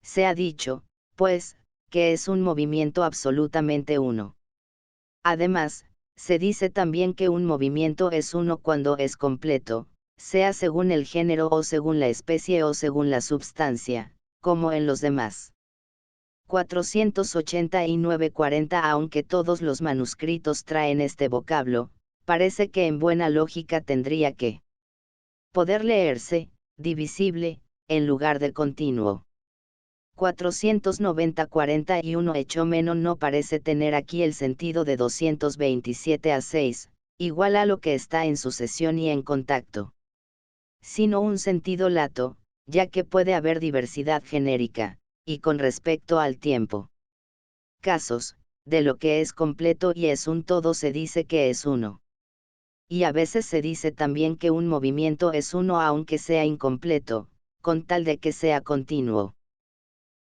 Se ha dicho, pues, que es un movimiento absolutamente uno. Además, se dice también que un movimiento es uno cuando es completo, sea según el género o según la especie o según la substancia, como en los demás. 489-40. Aunque todos los manuscritos traen este vocablo, parece que en buena lógica tendría que poder leerse, divisible, en lugar de continuo. 490-41. Hecho menos no parece tener aquí el sentido de 227-6, igual a lo que está en sucesión y en contacto, sino un sentido lato, ya que puede haber diversidad genérica, y con respecto al tiempo. Casos, de lo que es completo y es un todo se dice que es uno. Y a veces se dice también que un movimiento es uno aunque sea incompleto, con tal de que sea continuo.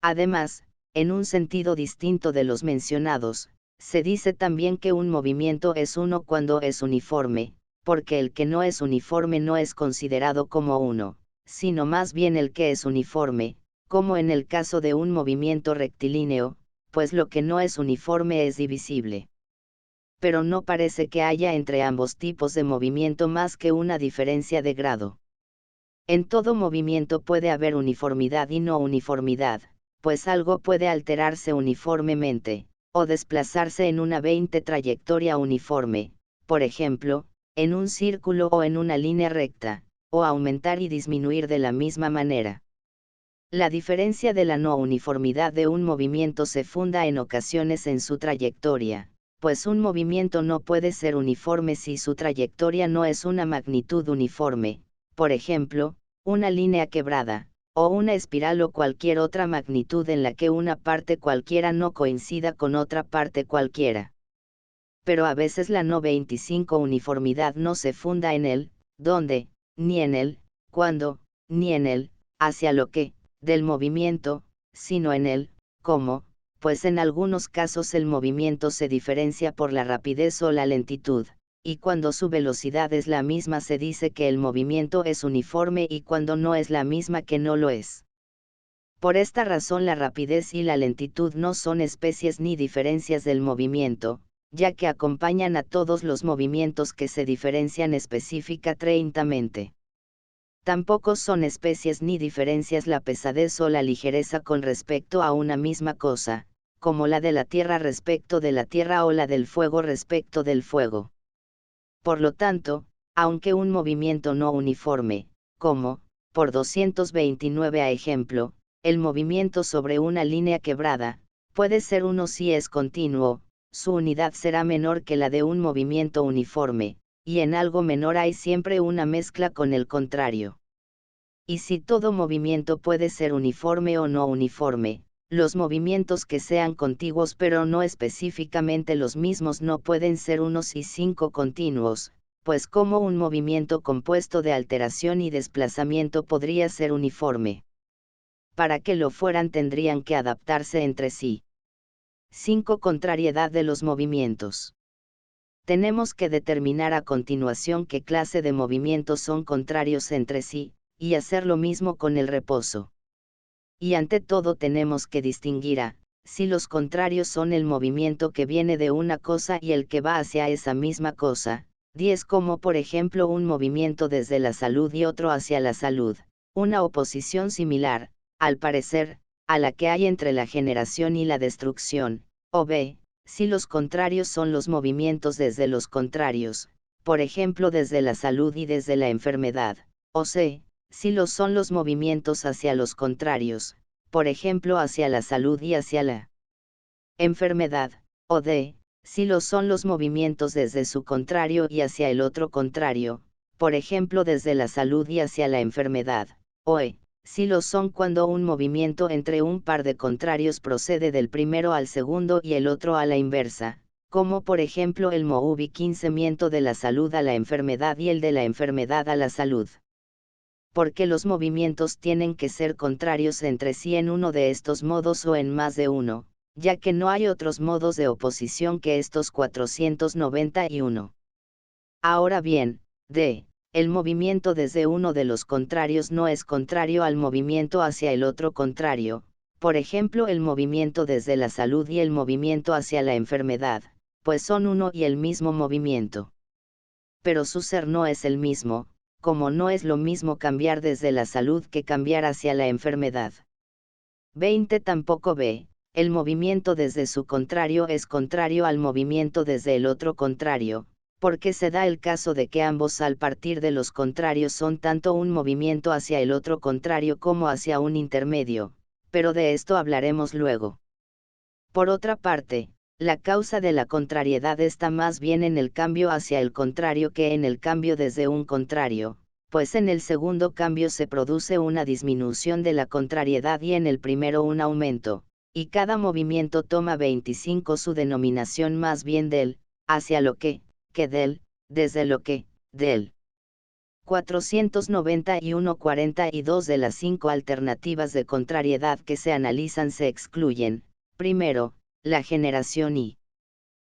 Además, en un sentido distinto de los mencionados, se dice también que un movimiento es uno cuando es uniforme, porque el que no es uniforme no es considerado como uno, sino más bien el que es uniforme, como en el caso de un movimiento rectilíneo, pues lo que no es uniforme es divisible. Pero no parece que haya entre ambos tipos de movimiento más que una diferencia de grado. En todo movimiento puede haber uniformidad y no uniformidad, pues algo puede alterarse uniformemente, o desplazarse en una trayectoria uniforme, por ejemplo, en un círculo o en una línea recta, o aumentar y disminuir de la misma manera. La diferencia de la no uniformidad de un movimiento se funda en ocasiones en su trayectoria, pues un movimiento no puede ser uniforme si su trayectoria no es una magnitud uniforme, por ejemplo, una línea quebrada, o una espiral o cualquier otra magnitud en la que una parte cualquiera no coincida con otra parte cualquiera. Pero a veces la no uniformidad no se funda en el, dónde, ni en el, cuándo, ni en el, hacia lo que, del movimiento, sino en el, cómo, pues en algunos casos el movimiento se diferencia por la rapidez o la lentitud, y cuando su velocidad es la misma se dice que el movimiento es uniforme y cuando no es la misma que no lo es. Por esta razón la rapidez y la lentitud no son especies ni diferencias del movimiento, ya que acompañan a todos los movimientos que se diferencian específicamente. Tampoco son especies ni diferencias la pesadez o la ligereza con respecto a una misma cosa, como la de la tierra respecto de la tierra o la del fuego respecto del fuego. Por lo tanto, aunque un movimiento no uniforme, como, por 229 a ejemplo, el movimiento sobre una línea quebrada, puede ser uno si es continuo, su unidad será menor que la de un movimiento uniforme, y en algo menor hay siempre una mezcla con el contrario. Y si todo movimiento puede ser uniforme o no uniforme, los movimientos que sean contiguos pero no específicamente los mismos no pueden ser unos y cinco continuos, pues como un movimiento compuesto de alteración y desplazamiento podría ser uniforme. Para que lo fueran tendrían que adaptarse entre sí. 5. Contrariedad de los movimientos. Tenemos que determinar a continuación qué clase de movimientos son contrarios entre sí, y hacer lo mismo con el reposo. Y ante todo tenemos que distinguir si los contrarios son el movimiento que viene de una cosa y el que va hacia esa misma cosa, 10 como por ejemplo un movimiento desde la salud y otro hacia la salud, una oposición similar, al parecer, a la que hay entre la generación y la destrucción, o b, si los contrarios son los movimientos desde los contrarios, por ejemplo desde la salud y desde la enfermedad, o c, si los son los movimientos hacia los contrarios, por ejemplo hacia la salud y hacia la enfermedad, o d, si los son los movimientos desde su contrario y hacia el otro contrario, por ejemplo desde la salud y hacia la enfermedad, o e, si los son cuando un movimiento entre un par de contrarios procede del primero al segundo y el otro a la inversa, como por ejemplo el movimiento de la salud a la enfermedad y el de la enfermedad a la salud. Porque los movimientos tienen que ser contrarios entre sí en uno de estos modos o en más de uno, ya que no hay otros modos de oposición que estos 491. Ahora bien, d. El movimiento desde uno de los contrarios no es contrario al movimiento hacia el otro contrario, Por ejemplo, el movimiento desde la salud y el movimiento hacia la enfermedad, pues son uno y el mismo movimiento. Pero su ser no es el mismo, como no es lo mismo cambiar desde la salud que cambiar hacia la enfermedad. 20 Tampoco b. El movimiento desde su contrario es contrario al movimiento desde el otro contrario, porque se da el caso de que ambos al partir de los contrarios son tanto un movimiento hacia el otro contrario como hacia un intermedio, pero de esto hablaremos luego. Por otra parte, la causa de la contrariedad está más bien en el cambio hacia el contrario que en el cambio desde un contrario, pues en el segundo cambio se produce una disminución de la contrariedad y en el primero un aumento, y cada movimiento toma 25 su denominación más bien del, hacia lo que del, desde lo que, del. 491-42 de las 5 alternativas de contrariedad que se analizan se excluyen, primero, la generación y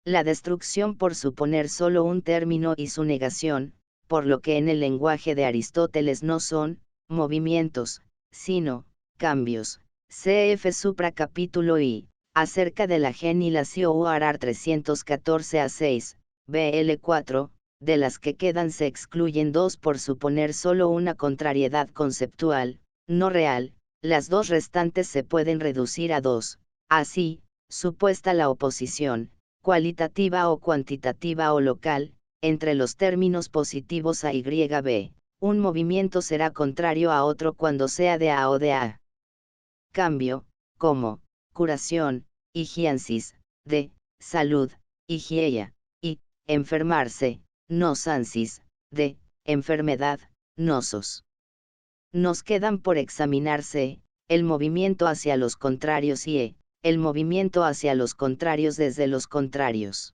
la destrucción por suponer solo un término y su negación, por lo que en el lenguaje de Aristóteles no son movimientos, sino cambios. Cf. Supra capítulo I, acerca de la genilación o arar 314-6, BL 4, de las que quedan se excluyen dos por suponer solo una contrariedad conceptual, no real, las dos restantes se pueden reducir a dos, así, supuesta la oposición, cualitativa o cuantitativa o local, entre los términos positivos a y b, un movimiento será contrario a otro cuando sea de A o de A. Cambio, como, curación, higiensis, de, salud, higieia, y, enfermarse, nosansis, de, enfermedad, nosos. Nos quedan por examinarse, el movimiento hacia los contrarios y el movimiento hacia los contrarios desde los contrarios.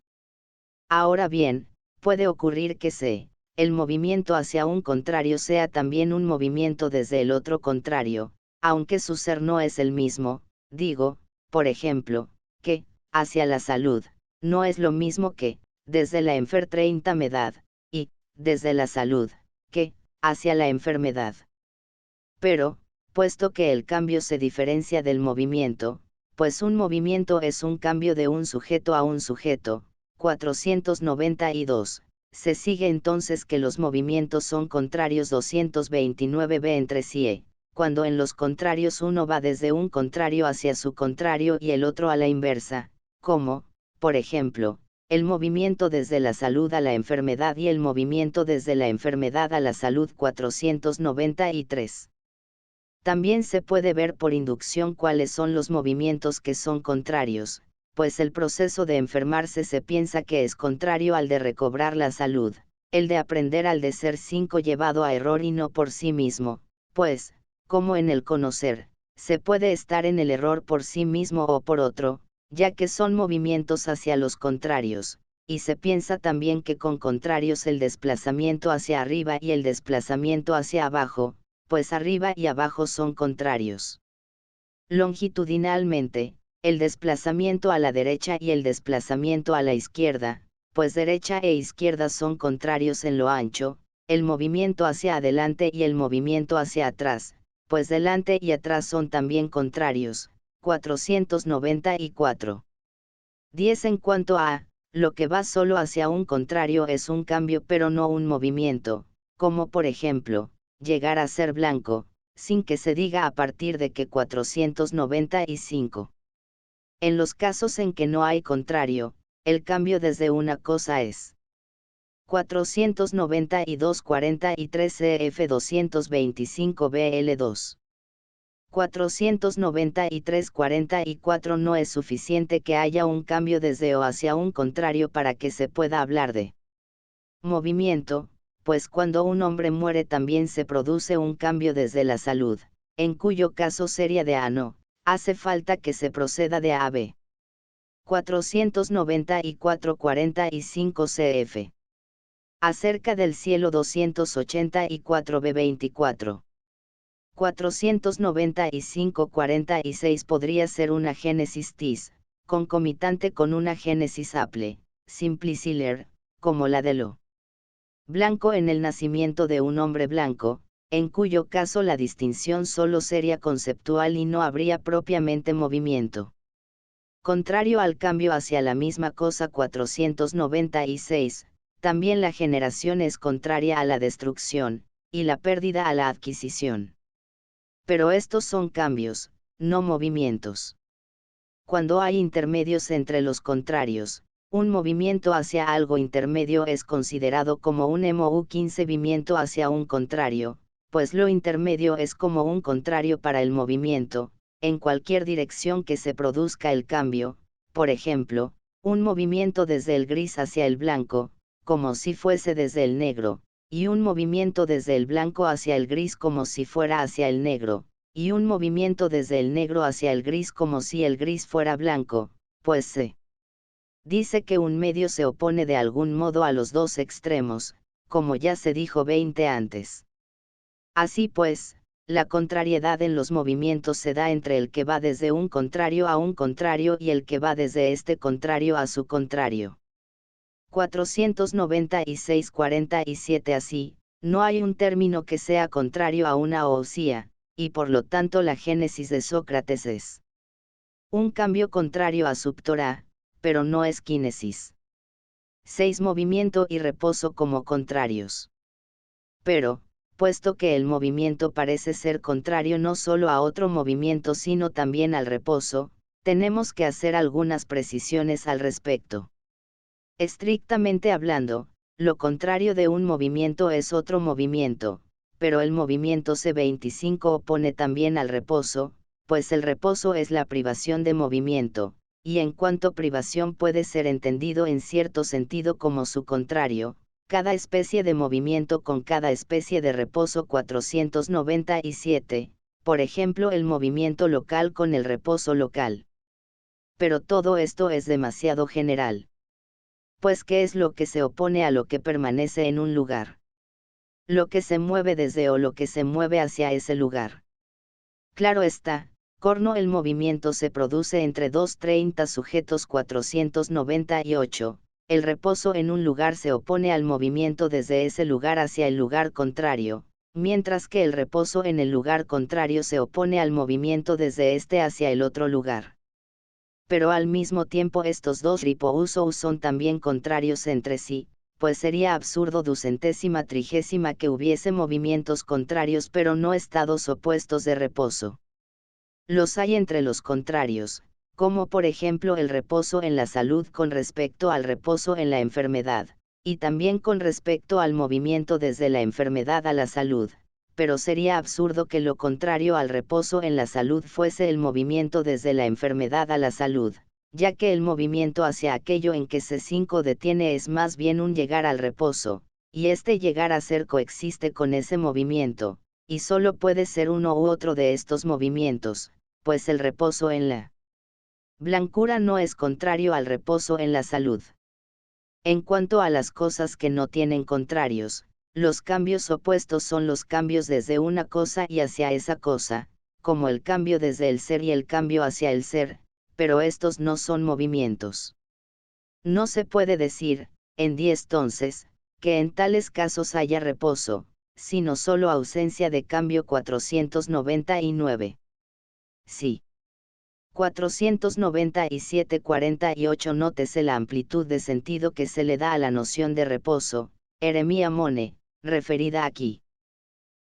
Ahora bien, puede ocurrir que el movimiento hacia un contrario sea también un movimiento desde el otro contrario, aunque su ser no es el mismo, digo, por ejemplo, que, hacia la salud, no es lo mismo que, desde la enfermedad, y, desde la salud, que, hacia la enfermedad. Pero, puesto que el cambio se diferencia del movimiento, pues un movimiento es un cambio de un sujeto a un sujeto, 492, se sigue entonces que los movimientos son contrarios 229b entre sí, cuando en los contrarios uno va desde un contrario hacia su contrario y el otro a la inversa, como, por ejemplo, el movimiento desde la salud a la enfermedad y el movimiento desde la enfermedad a la salud 493. También se puede ver por inducción cuáles son los movimientos que son contrarios, pues el proceso de enfermarse se piensa que es contrario al de recobrar la salud, el de aprender al de ser 5 llevado a error y no por sí mismo, pues, como en el conocer, se puede estar en el error por sí mismo o por otro, ya que son movimientos hacia los contrarios, y se piensa también que con contrarios el desplazamiento hacia arriba y el desplazamiento hacia abajo, pues arriba y abajo son contrarios. Longitudinalmente, el desplazamiento a la derecha y el desplazamiento a la izquierda, pues derecha e izquierda son contrarios en lo ancho, el movimiento hacia adelante y el movimiento hacia atrás, pues delante y atrás son también contrarios, 494. 10 En cuanto a, lo que va solo hacia un contrario es un cambio pero no un movimiento, como por ejemplo, llegar a ser blanco, sin que se diga a partir de que 495. En los casos en que no hay contrario, el cambio desde una cosa es 492-43 CF 225 BL2. 493-44 no es suficiente que haya un cambio desde o hacia un contrario para que se pueda hablar de movimiento, pues cuando un hombre muere también se produce un cambio desde la salud, en cuyo caso sería de A no, hace falta que se proceda de A a B. 494-45 CF. Acerca del cielo 284 B24. 495-46 podría ser una génesis tis, concomitante con una génesis aple, simpliciter, como la de lo blanco en el nacimiento de un hombre blanco, en cuyo caso la distinción solo sería conceptual y no habría propiamente movimiento. Contrario al cambio hacia la misma cosa 496, también la generación es contraria a la destrucción, y la pérdida a la adquisición. Pero estos son cambios, no movimientos. Cuando hay intermedios entre los contrarios, un movimiento hacia algo intermedio es considerado como un movimiento hacia un contrario, pues lo intermedio es como un contrario para el movimiento, en cualquier dirección que se produzca el cambio, por ejemplo, un movimiento desde el gris hacia el blanco, como si fuese desde el negro, y un movimiento desde el blanco hacia el gris como si fuera hacia el negro, y un movimiento desde el negro hacia el gris como si el gris fuera blanco, pues se dice que un medio se opone de algún modo a los dos extremos, como ya se dijo 20 antes. Así pues, la contrariedad en los movimientos se da entre el que va desde un contrario a un contrario y el que va desde este contrario a su contrario. 496-47 Así, no hay un término que sea contrario a una ousia, y por lo tanto la génesis de Sócrates es un cambio contrario a subtora, pero no es kínesis. 6 Movimiento y reposo como contrarios. Pero, puesto que el movimiento parece ser contrario no solo a otro movimiento sino también al reposo, tenemos que hacer algunas precisiones al respecto. Estrictamente hablando, lo contrario de un movimiento es otro movimiento, pero el movimiento C25 opone también al reposo, pues el reposo es la privación de movimiento, y en cuanto privación puede ser entendido en cierto sentido como su contrario, cada especie de movimiento con cada especie de reposo 497, por ejemplo el movimiento local con el reposo local. Pero todo esto es demasiado general. Pues ¿qué es lo que se opone a lo que permanece en un lugar? Lo que se mueve desde o lo que se mueve hacia ese lugar. Claro está, corno el movimiento se produce entre 230 sujetos 498, el reposo en un lugar se opone al movimiento desde ese lugar hacia el lugar contrario, mientras que el reposo en el lugar contrario se opone al movimiento desde este hacia el otro lugar. Pero al mismo tiempo estos dos repousos son también contrarios entre sí, pues sería absurdo ducentésima trigésima que hubiese movimientos contrarios pero no estados opuestos de reposo. Los hay entre los contrarios, como por ejemplo el reposo en la salud con respecto al reposo en la enfermedad, y también con respecto al movimiento desde la enfermedad a la salud. Pero sería absurdo que lo contrario al reposo en la salud fuese el movimiento desde la enfermedad a la salud, ya que el movimiento hacia aquello en que C5 detiene es más bien un llegar al reposo, y este llegar a ser coexiste con ese movimiento, y solo puede ser uno u otro de estos movimientos, pues el reposo en la blancura no es contrario al reposo en la salud. En cuanto a las cosas que no tienen contrarios, los cambios opuestos son los cambios desde una cosa y hacia esa cosa, como el cambio desde el ser y el cambio hacia el ser, pero estos no son movimientos. No se puede decir, en 10 entonces, que en tales casos haya reposo, sino solo ausencia de cambio 499. Sí. 497-48 Nótese la amplitud de sentido que se le da a la noción de reposo, eremia mone, referida aquí.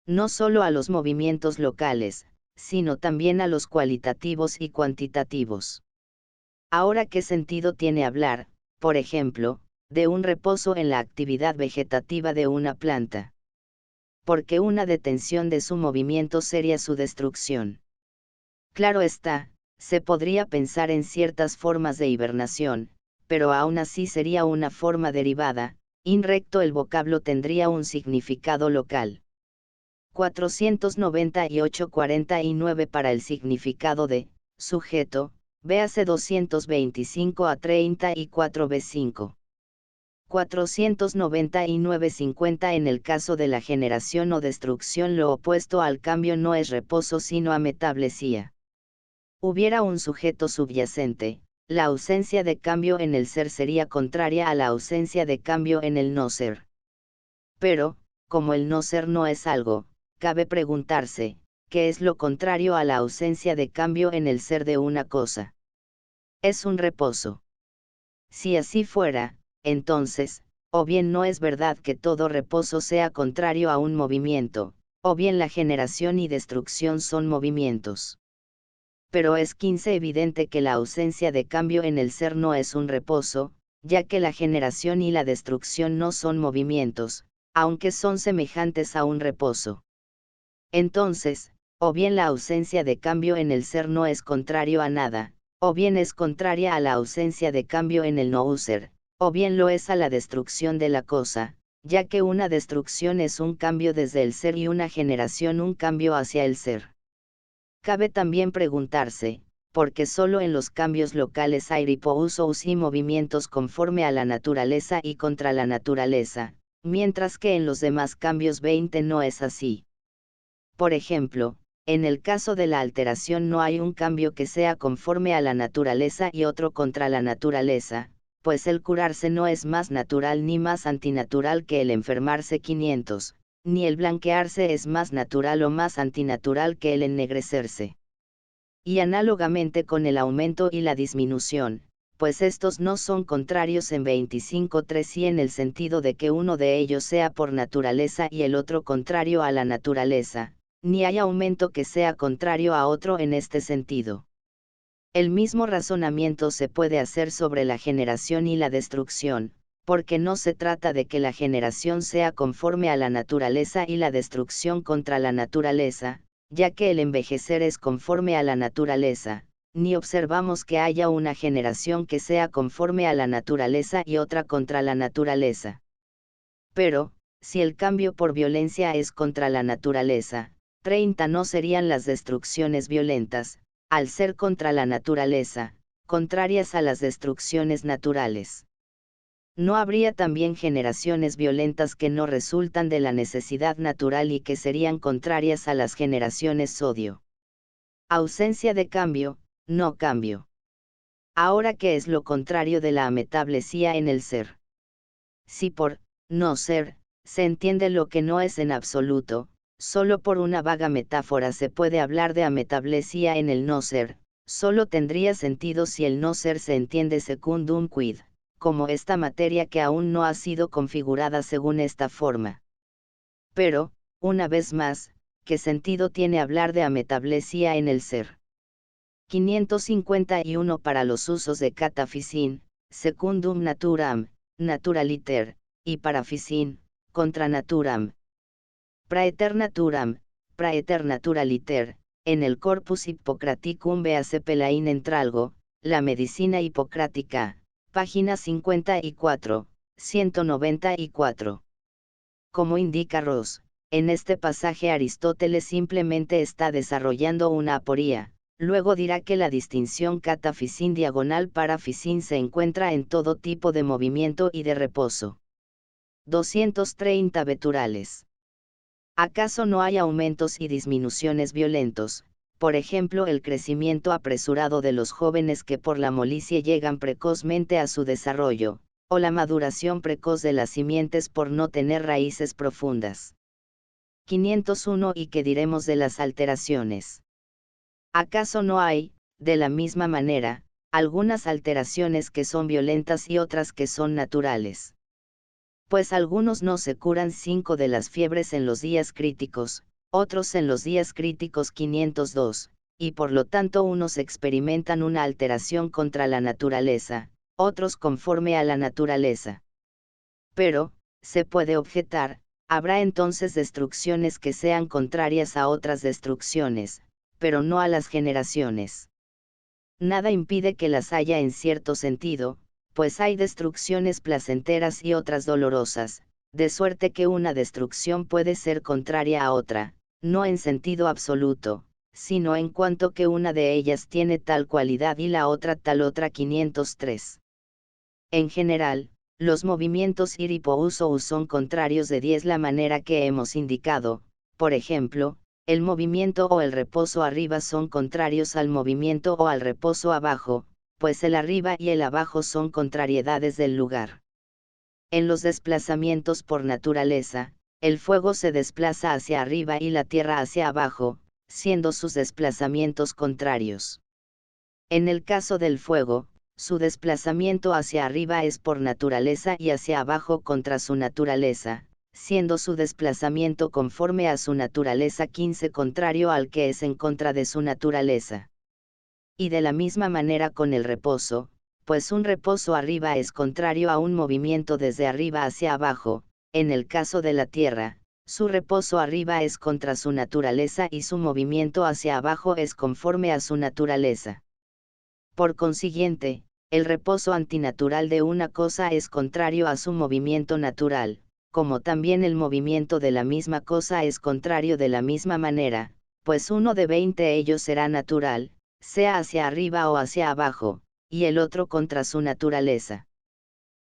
No solo a los movimientos locales, sino también a los cualitativos y cuantitativos. Ahora, ¿qué sentido tiene hablar, por ejemplo, de un reposo en la actividad vegetativa de una planta? Porque una detención de su movimiento sería su destrucción. Claro está, se podría pensar en ciertas formas de hibernación, pero aún así sería una forma derivada, inrecto el vocablo tendría un significado local. 498-49 Para el significado de sujeto, véase 225-34b5. 499-50 En el caso de la generación o destrucción lo opuesto al cambio no es reposo sino ametablesia. Hubiera un sujeto subyacente, la ausencia de cambio en el ser sería contraria a la ausencia de cambio en el no ser. Pero, como el no ser no es algo, cabe preguntarse, ¿qué es lo contrario a la ausencia de cambio en el ser de una cosa? Es un reposo. Si así fuera, entonces, o bien no es verdad que todo reposo sea contrario a un movimiento, o bien la generación y destrucción son movimientos. Pero es 15 evidente que la ausencia de cambio en el ser no es un reposo, ya que la generación y la destrucción no son movimientos, aunque son semejantes a un reposo. Entonces, o bien la ausencia de cambio en el ser no es contrario a nada, o bien es contraria a la ausencia de cambio en el no-ser, o bien lo es a la destrucción de la cosa, ya que una destrucción es un cambio desde el ser y una generación un cambio hacia el ser. Cabe también preguntarse, ¿por qué solo en los cambios locales hay repousos y movimientos conforme a la naturaleza y contra la naturaleza, mientras que en los demás cambios 20 no es así? Por ejemplo, en el caso de la alteración no hay un cambio que sea conforme a la naturaleza y otro contra la naturaleza, pues el curarse no es más natural ni más antinatural que el enfermarse 500, ni el blanquearse es más natural o más antinatural que el ennegrecerse. Y análogamente con el aumento y la disminución, pues estos no son contrarios en 25.3 y en el sentido de que uno de ellos sea por naturaleza y el otro contrario a la naturaleza, ni hay aumento que sea contrario a otro en este sentido. El mismo razonamiento se puede hacer sobre la generación y la destrucción, porque no se trata de que la generación sea conforme a la naturaleza y la destrucción contra la naturaleza, ya que el envejecer es conforme a la naturaleza, ni observamos que haya una generación que sea conforme a la naturaleza y otra contra la naturaleza. Pero, si el cambio por violencia es contra la naturaleza, 30 no serían las destrucciones violentas, al ser contra la naturaleza, contrarias a las destrucciones naturales. No habría también generaciones violentas que no resultan de la necesidad natural y que serían contrarias a las generaciones sodio. Ausencia de cambio, no cambio. Ahora, ¿qué es lo contrario de la ametablesia en el ser? Si por no ser se entiende lo que no es en absoluto, solo por una vaga metáfora se puede hablar de ametablesia en el no ser, solo tendría sentido si el no ser se entiende secundum quid, como esta materia que aún no ha sido configurada según esta forma. Pero, una vez más, ¿qué sentido tiene hablar de ametablesia en el ser? 551 para los usos de catafisín, secundum naturam, naturaliter, y para fisín, contra naturam. Praeter naturam, praeter naturaliter, en el Corpus Hippocraticum Beace Pelain Entralgo, la medicina hipocrática, página 54, 194. Como indica Ross, en este pasaje Aristóteles simplemente está desarrollando una aporía, luego dirá que la distinción catafisín diagonal para fisín se encuentra en todo tipo de movimiento y de reposo. 230 veturales. ¿Acaso no hay aumentos y disminuciones violentos, por ejemplo el crecimiento apresurado de los jóvenes que por la molicie llegan precozmente a su desarrollo, o la maduración precoz de las simientes por no tener raíces profundas? 501 ¿Y qué diremos de las alteraciones? ¿Acaso no hay, de la misma manera, algunas alteraciones que son violentas y otras que son naturales? Pues algunos no se curan 5 de las fiebres en los días críticos, otros en los días críticos 502, y por lo tanto unos experimentan una alteración contra la naturaleza, otros conforme a la naturaleza. Pero, se puede objetar, habrá entonces destrucciones que sean contrarias a otras destrucciones, pero no a las generaciones. Nada impide que las haya en cierto sentido, pues hay destrucciones placenteras y otras dolorosas, de suerte que una destrucción puede ser contraria a otra, no en sentido absoluto, sino en cuanto que una de ellas tiene tal cualidad y la otra tal otra. 503. En general, los movimientos ir y repouso son contrarios de 10 la manera que hemos indicado, por ejemplo, el movimiento o el reposo arriba son contrarios al movimiento o al reposo abajo, pues el arriba y el abajo son contrariedades del lugar. En los desplazamientos por naturaleza, el fuego se desplaza hacia arriba y la tierra hacia abajo, siendo sus desplazamientos contrarios. En el caso del fuego, su desplazamiento hacia arriba es por naturaleza y hacia abajo contra su naturaleza, siendo su desplazamiento conforme a su naturaleza 15 contrario al que es en contra de su naturaleza. Y de la misma manera con el reposo, pues un reposo arriba es contrario a un movimiento desde arriba hacia abajo, en el caso de la Tierra, su reposo arriba es contra su naturaleza y su movimiento hacia abajo es conforme a su naturaleza. Por consiguiente, el reposo antinatural de una cosa es contrario a su movimiento natural, como también el movimiento de la misma cosa es contrario de la misma manera, pues uno de 20 ellos será natural, sea hacia arriba o hacia abajo, y el otro contra su naturaleza.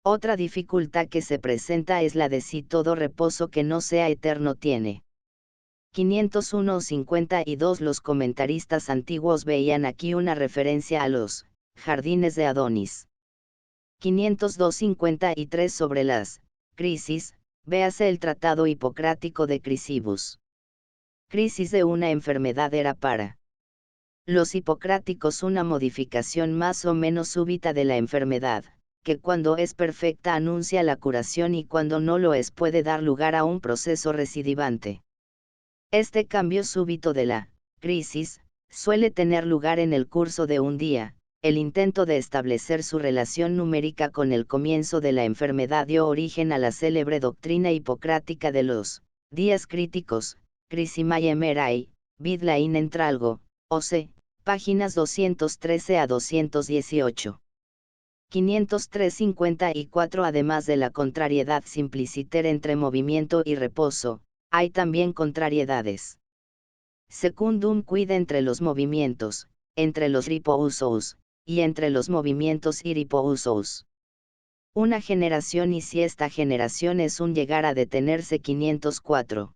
Otra dificultad que se presenta es la de si todo reposo que no sea eterno tiene. 501 o 52 Los comentaristas antiguos veían aquí una referencia a los jardines de Adonis. 502-53 Sobre las crisis, véase el tratado hipocrático de Crisibus. Crisis de una enfermedad era para los hipocráticos una modificación más o menos súbita de la enfermedad, que cuando es perfecta anuncia la curación y cuando no lo es puede dar lugar a un proceso recidivante. Este cambio súbito de la crisis suele tener lugar en el curso de un día. El intento de establecer su relación numérica con el comienzo de la enfermedad dio origen a la célebre doctrina hipocrática de los días críticos, Crisimae Emerai, vid la in entralgo, o.c., páginas 213 a 218. 503-54 Además de la contrariedad simpliciter entre movimiento y reposo, hay también contrariedades. Secundum quid entre los movimientos, entre los ripousos, y entre los movimientos y ripousos. Una generación y si esta generación es un llegar a detenerse 504.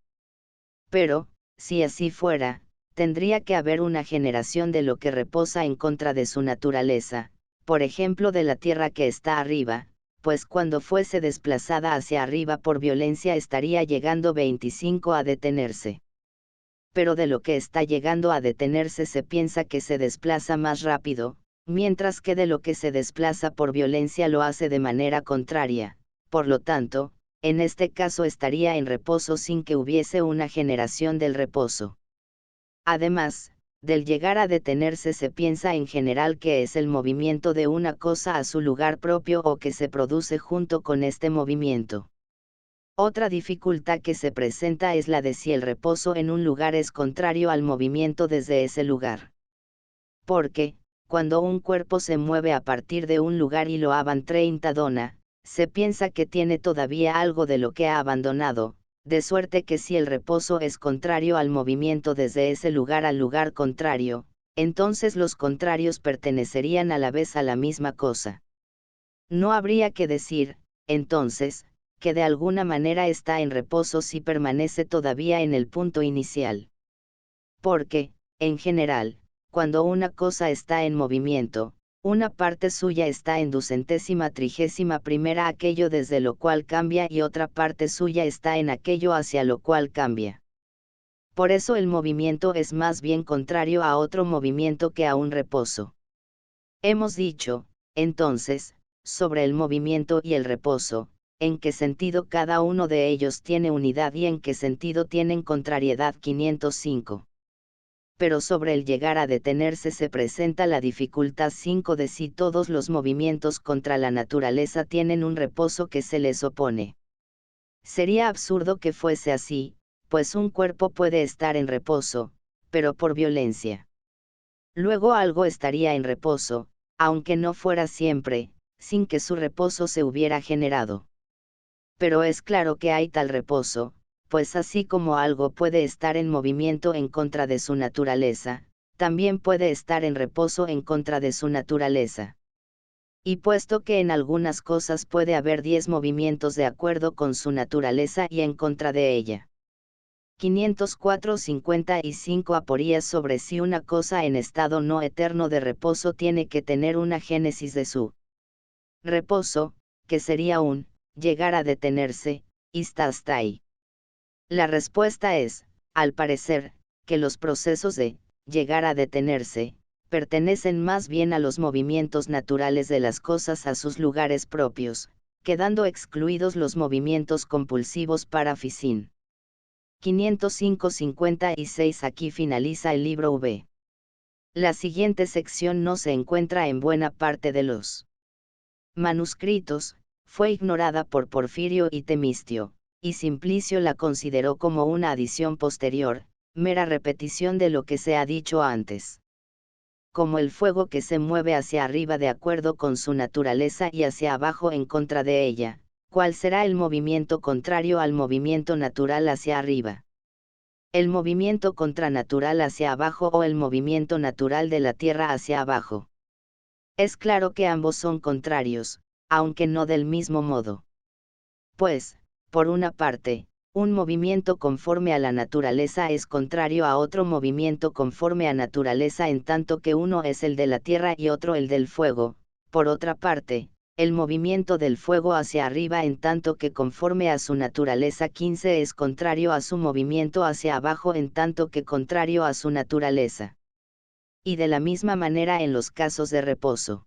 Pero, si así fuera, tendría que haber una generación de lo que reposa en contra de su naturaleza, por ejemplo de la tierra que está arriba, pues cuando fuese desplazada hacia arriba por violencia estaría llegando 25 a detenerse. Pero de lo que está llegando a detenerse se piensa que se desplaza más rápido, mientras que de lo que se desplaza por violencia lo hace de manera contraria, por lo tanto, en este caso estaría en reposo sin que hubiese una generación del reposo. Además, del llegar a detenerse se piensa en general que es el movimiento de una cosa a su lugar propio o que se produce junto con este movimiento. Otra dificultad que se presenta es la de si el reposo en un lugar es contrario al movimiento desde ese lugar. Porque, cuando un cuerpo se mueve a partir de un lugar y lo abandona, se piensa que tiene todavía algo de lo que ha abandonado, de suerte que si el reposo es contrario al movimiento desde ese lugar al lugar contrario, entonces los contrarios pertenecerían a la vez a la misma cosa. No habría que decir, entonces, que de alguna manera está en reposo si permanece todavía en el punto inicial. Porque, en general, cuando una cosa está en movimiento, una parte suya está en 231ª aquello desde lo cual cambia y otra parte suya está en aquello hacia lo cual cambia. Por eso el movimiento es más bien contrario a otro movimiento que a un reposo. Hemos dicho, entonces, sobre el movimiento y el reposo, en qué sentido cada uno de ellos tiene unidad y en qué sentido tienen contrariedad 505. Pero sobre el llegar a detenerse se presenta la dificultad 5 de si todos los movimientos contra la naturaleza tienen un reposo que se les opone. Sería absurdo que fuese así, pues un cuerpo puede estar en reposo, pero por violencia. Luego algo estaría en reposo, aunque no fuera siempre, sin que su reposo se hubiera generado. Pero es claro que hay tal reposo, pues así como algo puede estar en movimiento en contra de su naturaleza, también puede estar en reposo en contra de su naturaleza. Y puesto que en algunas cosas puede haber 10 movimientos de acuerdo con su naturaleza y en contra de ella. 504-55 Aporías sobre si una cosa en estado no eterno de reposo tiene que tener una génesis de su reposo, que sería un llegar a detenerse, hasta ahí. La respuesta es, al parecer, que los procesos de llegar a detenerse pertenecen más bien a los movimientos naturales de las cosas a sus lugares propios, quedando excluidos los movimientos compulsivos para Ficin. 505-56. Aquí finaliza el libro V. La siguiente sección no se encuentra en buena parte de los manuscritos, fue ignorada por Porfirio y Temistio, y Simplicio la consideró como una adición posterior, mera repetición de lo que se ha dicho antes. Como el fuego que se mueve hacia arriba de acuerdo con su naturaleza y hacia abajo en contra de ella, ¿cuál será el movimiento contrario al movimiento natural hacia arriba? ¿El movimiento contranatural hacia abajo o el movimiento natural de la Tierra hacia abajo? Es claro que ambos son contrarios, aunque no del mismo modo. Pues, por una parte, un movimiento conforme a la naturaleza es contrario a otro movimiento conforme a naturaleza en tanto que uno es el de la tierra y otro el del fuego. Por otra parte, el movimiento del fuego hacia arriba en tanto que conforme a su naturaleza 15 es contrario a su movimiento hacia abajo en tanto que contrario a su naturaleza. Y de la misma manera en los casos de reposo.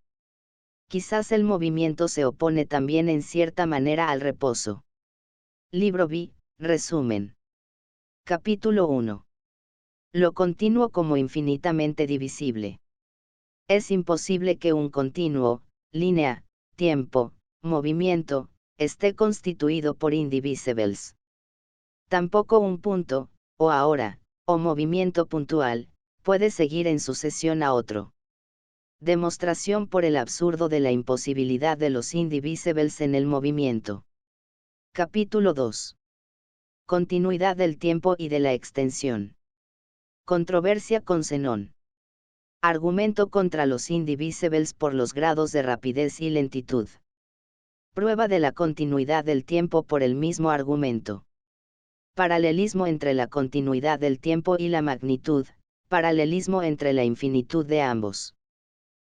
Quizás el movimiento se opone también en cierta manera al reposo. Libro B, resumen. Capítulo 1. Lo continuo como infinitamente divisible. Es imposible que un continuo, línea, tiempo, movimiento, esté constituido por indivisibles. Tampoco un punto, o ahora, o movimiento puntual, puede seguir en sucesión a otro. Demostración por el absurdo de la imposibilidad de los indivisibles en el movimiento. Capítulo 2. Continuidad del tiempo y de la extensión. Controversia con Zenón. Argumento contra los indivisibles por los grados de rapidez y lentitud. Prueba de la continuidad del tiempo por el mismo argumento. Paralelismo entre la continuidad del tiempo y la magnitud, paralelismo entre la infinitud de ambos.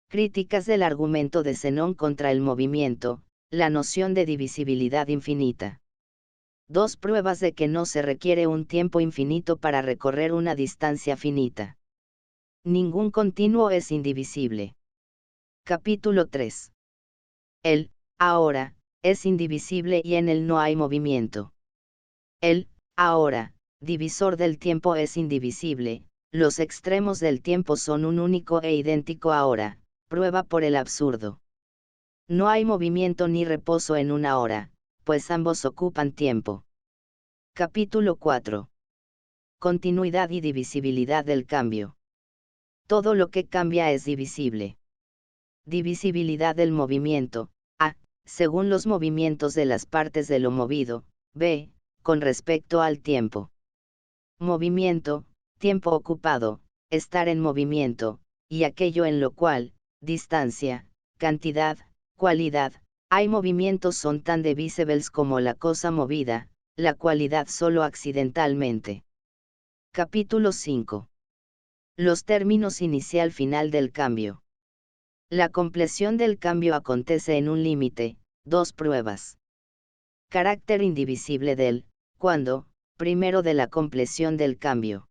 Críticas del argumento de Zenón contra el movimiento, la noción de divisibilidad infinita. 2 pruebas de que no se requiere un tiempo infinito para recorrer una distancia finita. Ningún continuo es indivisible. Capítulo 3. El, ahora, es indivisible y en él no hay movimiento. El, ahora, divisor del tiempo es indivisible, los extremos del tiempo son un único e idéntico ahora, prueba por el absurdo. No hay movimiento ni reposo en una hora, pues ambos ocupan tiempo. Capítulo 4. Continuidad y divisibilidad del cambio. Todo lo que cambia es divisible. Divisibilidad del movimiento, A, según los movimientos de las partes de lo movido, B, con respecto al tiempo. Movimiento, tiempo ocupado, estar en movimiento, y aquello en lo cual, distancia, cantidad, cualidad, hay movimientos son tan divisibles como la cosa movida, la cualidad solo accidentalmente. Capítulo 5. Los términos inicial-final del cambio. La compleción del cambio acontece en un límite, 2 pruebas. Carácter indivisible del, cuando, primero de la compleción del cambio.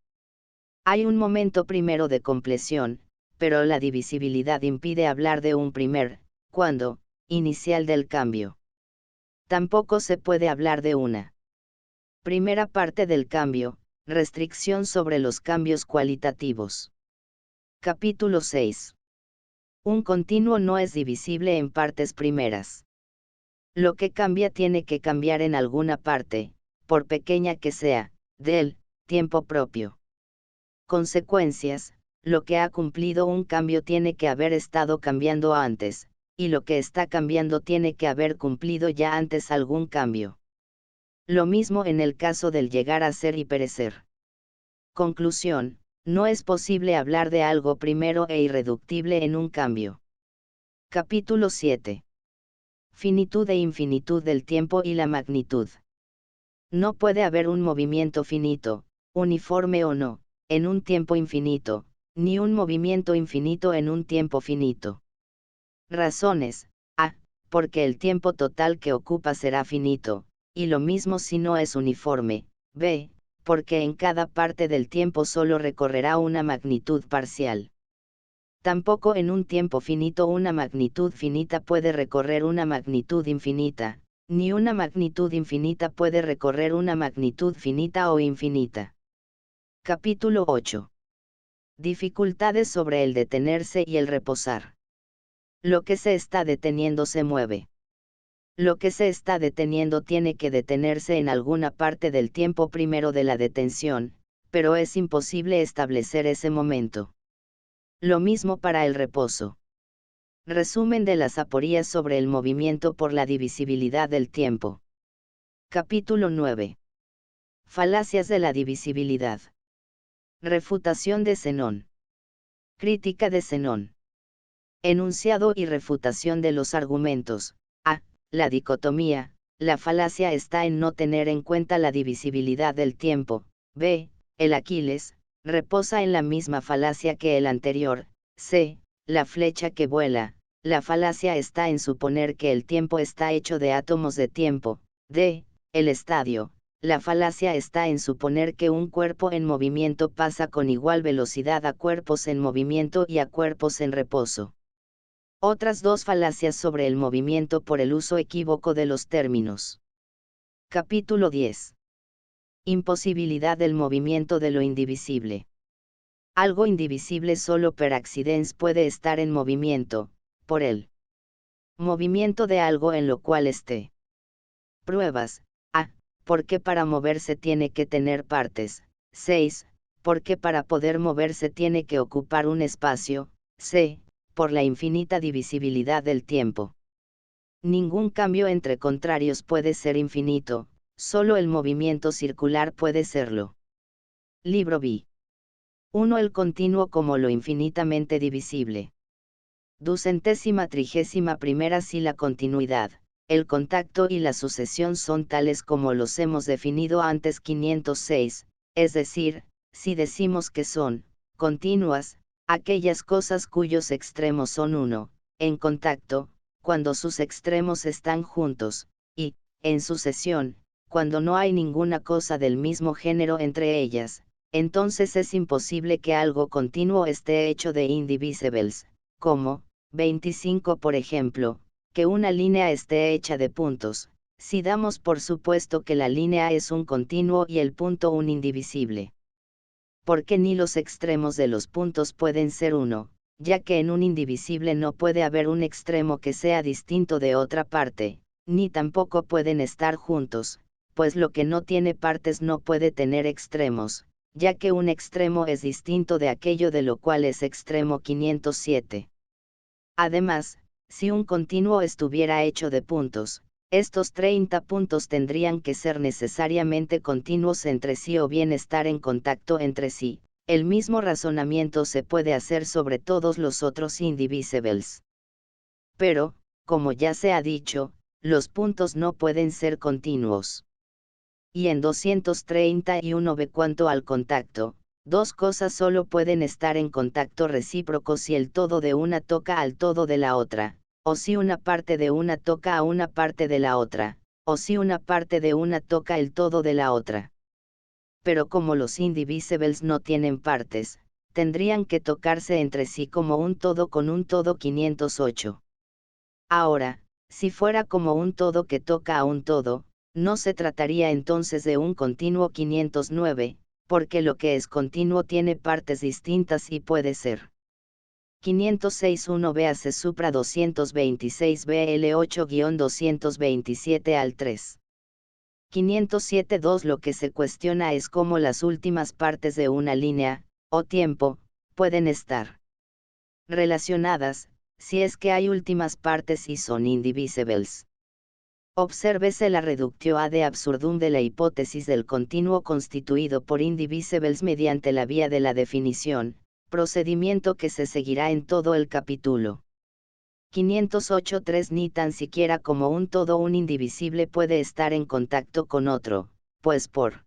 Hay un momento primero de compleción, pero la divisibilidad impide hablar de un primer, cuando, inicial del cambio. Tampoco se puede hablar de una primera parte del cambio, restricción sobre los cambios cualitativos. Capítulo 6. Un continuo no es divisible en partes primeras. Lo que cambia tiene que cambiar en alguna parte, por pequeña que sea, del tiempo propio. Consecuencias, lo que ha cumplido un cambio tiene que haber estado cambiando antes, y lo que está cambiando tiene que haber cumplido ya antes algún cambio. Lo mismo en el caso del llegar a ser y perecer. Conclusión, no es posible hablar de algo primero e irreductible en un cambio. Capítulo 7. Finitud e infinitud del tiempo y la magnitud. No puede haber un movimiento finito, uniforme o no, en un tiempo infinito, ni un movimiento infinito en un tiempo finito. Razones: A, porque el tiempo total que ocupa será finito, y lo mismo si no es uniforme, b, porque en cada parte del tiempo solo recorrerá una magnitud parcial. Tampoco en un tiempo finito una magnitud finita puede recorrer una magnitud infinita, ni una magnitud infinita puede recorrer una magnitud finita o infinita. Capítulo 8. Dificultades sobre el detenerse y el reposar. Lo que se está deteniendo se mueve. Lo que se está deteniendo tiene que detenerse en alguna parte del tiempo primero de la detención, pero es imposible establecer ese momento. Lo mismo para el reposo. Resumen de las aporías sobre el movimiento por la divisibilidad del tiempo. Capítulo 9. Falacias de la divisibilidad. Refutación de Zenón. Crítica de Zenón. Enunciado y refutación de los argumentos. A. La dicotomía. La falacia está en no tener en cuenta la divisibilidad del tiempo. B. El Aquiles. Reposa en la misma falacia que el anterior. C. La flecha que vuela. La falacia está en suponer que el tiempo está hecho de átomos de tiempo. D. El estadio. La falacia está en suponer que un cuerpo en movimiento pasa con igual velocidad a cuerpos en movimiento y a cuerpos en reposo. Otras dos falacias sobre el movimiento por el uso equívoco de los términos. Capítulo 10. Imposibilidad del movimiento de lo indivisible. Algo indivisible solo per accidens puede estar en movimiento, por el movimiento de algo en lo cual esté. Pruebas. A. Porque para moverse tiene que tener partes. 6. Porque para poder moverse tiene que ocupar un espacio. C. Por la infinita divisibilidad del tiempo. Ningún cambio entre contrarios puede ser infinito, solo el movimiento circular puede serlo. Libro B. 1. El continuo como lo infinitamente divisible. 231. Si la continuidad, el contacto y la sucesión son tales como los hemos definido antes. 506, es decir, si decimos que son continuas, aquellas cosas cuyos extremos son uno, en contacto, cuando sus extremos están juntos, y, en sucesión, cuando no hay ninguna cosa del mismo género entre ellas, entonces es imposible que algo continuo esté hecho de indivisibles, como, 25 por ejemplo, que una línea esté hecha de puntos, si damos por supuesto que la línea es un continuo y el punto un indivisible. Porque ni los extremos de los puntos pueden ser uno, ya que en un indivisible no puede haber un extremo que sea distinto de otra parte, ni tampoco pueden estar juntos, pues lo que no tiene partes no puede tener extremos, ya que un extremo es distinto de aquello de lo cual es extremo. 507. Además, si un continuo estuviera hecho de puntos, estos 30 puntos tendrían que ser necesariamente continuos entre sí o bien estar en contacto entre sí. El mismo razonamiento se puede hacer sobre todos los otros indivisibles. Pero, como ya se ha dicho, los puntos no pueden ser continuos. Y en 231 ve cuanto al contacto, dos cosas solo pueden estar en contacto recíproco si el todo de una toca al todo de la otra, o si una parte de una toca a una parte de la otra, o si una parte de una toca el todo de la otra. Pero como los indivisibles no tienen partes, tendrían que tocarse entre sí como un todo con un todo. 508. Ahora, si fuera como un todo que toca a un todo, no se trataría entonces de un continuo. 509, porque lo que es continuo tiene partes distintas y puede ser. 506.1 véase supra 226 BL 8-227 al 3. 507.2 Lo que se cuestiona es cómo las últimas partes de una línea, o tiempo, pueden estar relacionadas, si es que hay últimas partes y son indivisibles. Obsérvese la reductio ad absurdum de la hipótesis del continuo constituido por indivisibles mediante la vía de la definición, procedimiento que se seguirá en todo el capítulo. 508.3 Ni tan siquiera como un todo un indivisible puede estar en contacto con otro, pues por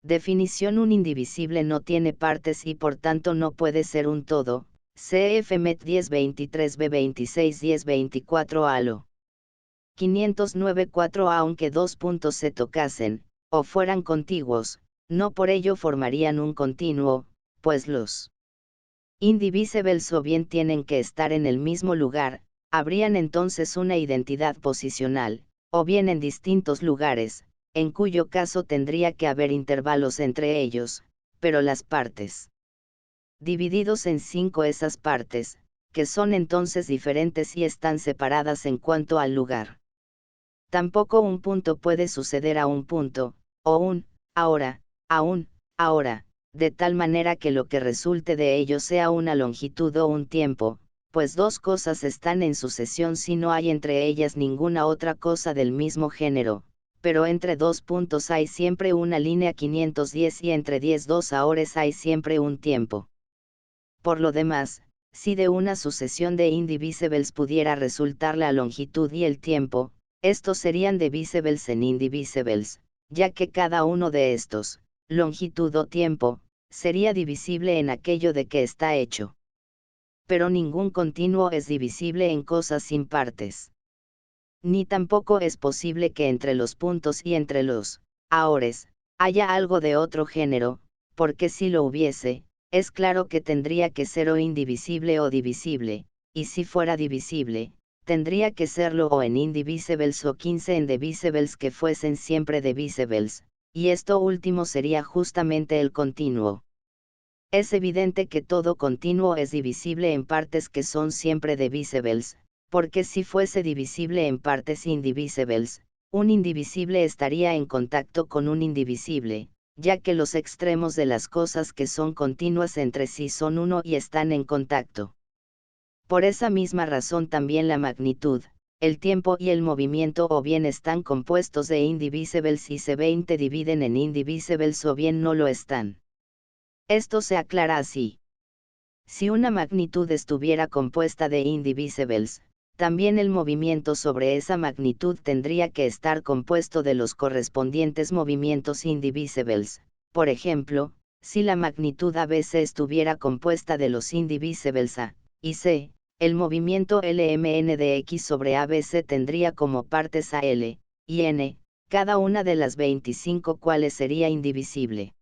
definición un indivisible no tiene partes y por tanto no puede ser un todo. Cf. Met 1023 B 26 1024 ALO. 509.4 Aunque dos puntos se tocasen, o fueran contiguos, no por ello formarían un continuo, pues los indivisibles o bien tienen que estar en el mismo lugar, habrían entonces una identidad posicional, o bien en distintos lugares, en cuyo caso tendría que haber intervalos entre ellos, pero las partes divididos en 5 esas partes, que son entonces diferentes y están separadas en cuanto al lugar. Tampoco un punto puede suceder a un punto, o un, ahora, a un, ahora, de tal manera que lo que resulte de ello sea una longitud o un tiempo, pues dos cosas están en sucesión si no hay entre ellas ninguna otra cosa del mismo género, pero entre dos puntos hay siempre una línea 510 y entre 10 dos ahores hay siempre un tiempo. Por lo demás, si de una sucesión de indivisibles pudiera resultar la longitud y el tiempo, estos serían divisibles en indivisibles, ya que cada uno de estos, longitud o tiempo, sería divisible en aquello de que está hecho. Pero ningún continuo es divisible en cosas sin partes. Ni tampoco es posible que entre los puntos y entre los ahores haya algo de otro género, porque si lo hubiese, es claro que tendría que ser o indivisible o divisible, y si fuera divisible, tendría que serlo o en indivisibles o 15 en divisibles que fuesen siempre divisibles, y esto último sería justamente el continuo. Es evidente que todo continuo es divisible en partes que son siempre divisibles, porque si fuese divisible en partes indivisibles, un indivisible estaría en contacto con un indivisible, ya que los extremos de las cosas que son continuas entre sí son uno y están en contacto. Por esa misma razón también la magnitud, el tiempo y el movimiento o bien están compuestos de indivisibles y se dividen en indivisibles o bien no lo están. Esto se aclara así. Si una magnitud estuviera compuesta de indivisibles, también el movimiento sobre esa magnitud tendría que estar compuesto de los correspondientes movimientos indivisibles. Por ejemplo, si la magnitud ABC estuviera compuesta de los indivisibles A y C, el movimiento LMN de X sobre ABC tendría como partes a L y N, cada una de las 25 cuales sería indivisible.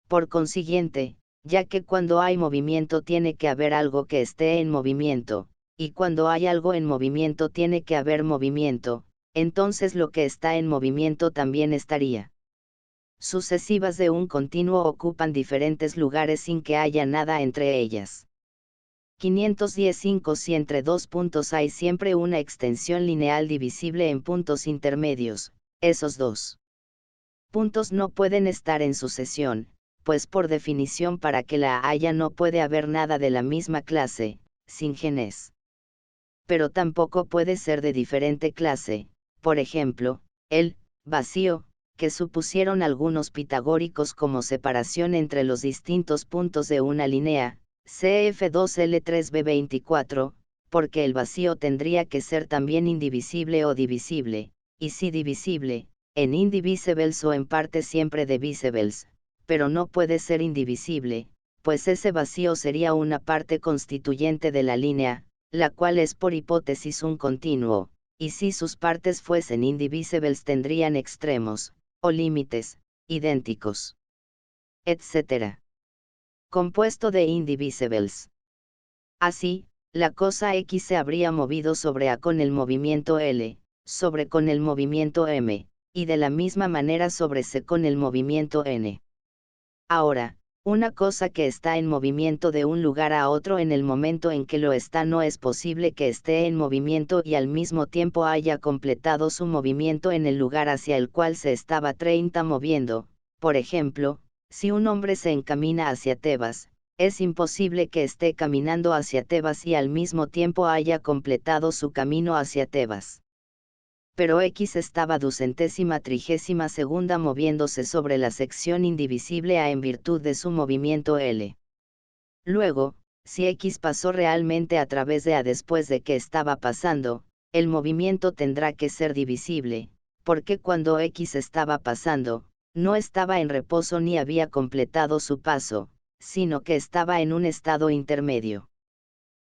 Por consiguiente, ya que cuando hay movimiento tiene que haber algo que esté en movimiento, y cuando hay algo en movimiento tiene que haber movimiento, entonces lo que está en movimiento también estaría. Sucesivas de un continuo ocupan diferentes lugares sin que haya nada entre ellas. 515 Si entre dos puntos hay siempre una extensión lineal divisible en puntos intermedios, esos dos puntos no pueden estar en sucesión, pues por definición para que la haya no puede haber nada de la misma clase, sin genes. Pero tampoco puede ser de diferente clase, por ejemplo, el vacío, que supusieron algunos pitagóricos como separación entre los distintos puntos de una línea, CF2L3B24, porque el vacío tendría que ser también indivisible o divisible, y si divisible, en indivisibles o en parte siempre divisibles, pero no puede ser indivisible, pues ese vacío sería una parte constituyente de la línea, la cual es por hipótesis un continuo, y si sus partes fuesen indivisibles tendrían extremos, o límites, idénticos, etc. Compuesto de indivisibles. Así, la cosa X se habría movido sobre A con el movimiento L, sobre con el movimiento M, y de la misma manera sobre C con el movimiento N. Ahora, una cosa que está en movimiento de un lugar a otro en el momento en que lo está no es posible que esté en movimiento y al mismo tiempo haya completado su movimiento en el lugar hacia el cual se estaba 30 moviendo. Por ejemplo, si un hombre se encamina hacia Tebas, es imposible que esté caminando hacia Tebas y al mismo tiempo haya completado su camino hacia Tebas. Pero X estaba 232ª moviéndose sobre la sección indivisible A en virtud de su movimiento L. Luego, si X pasó realmente a través de A después de que estaba pasando, el movimiento tendrá que ser divisible, porque cuando X estaba pasando, no estaba en reposo ni había completado su paso, sino que estaba en un estado intermedio.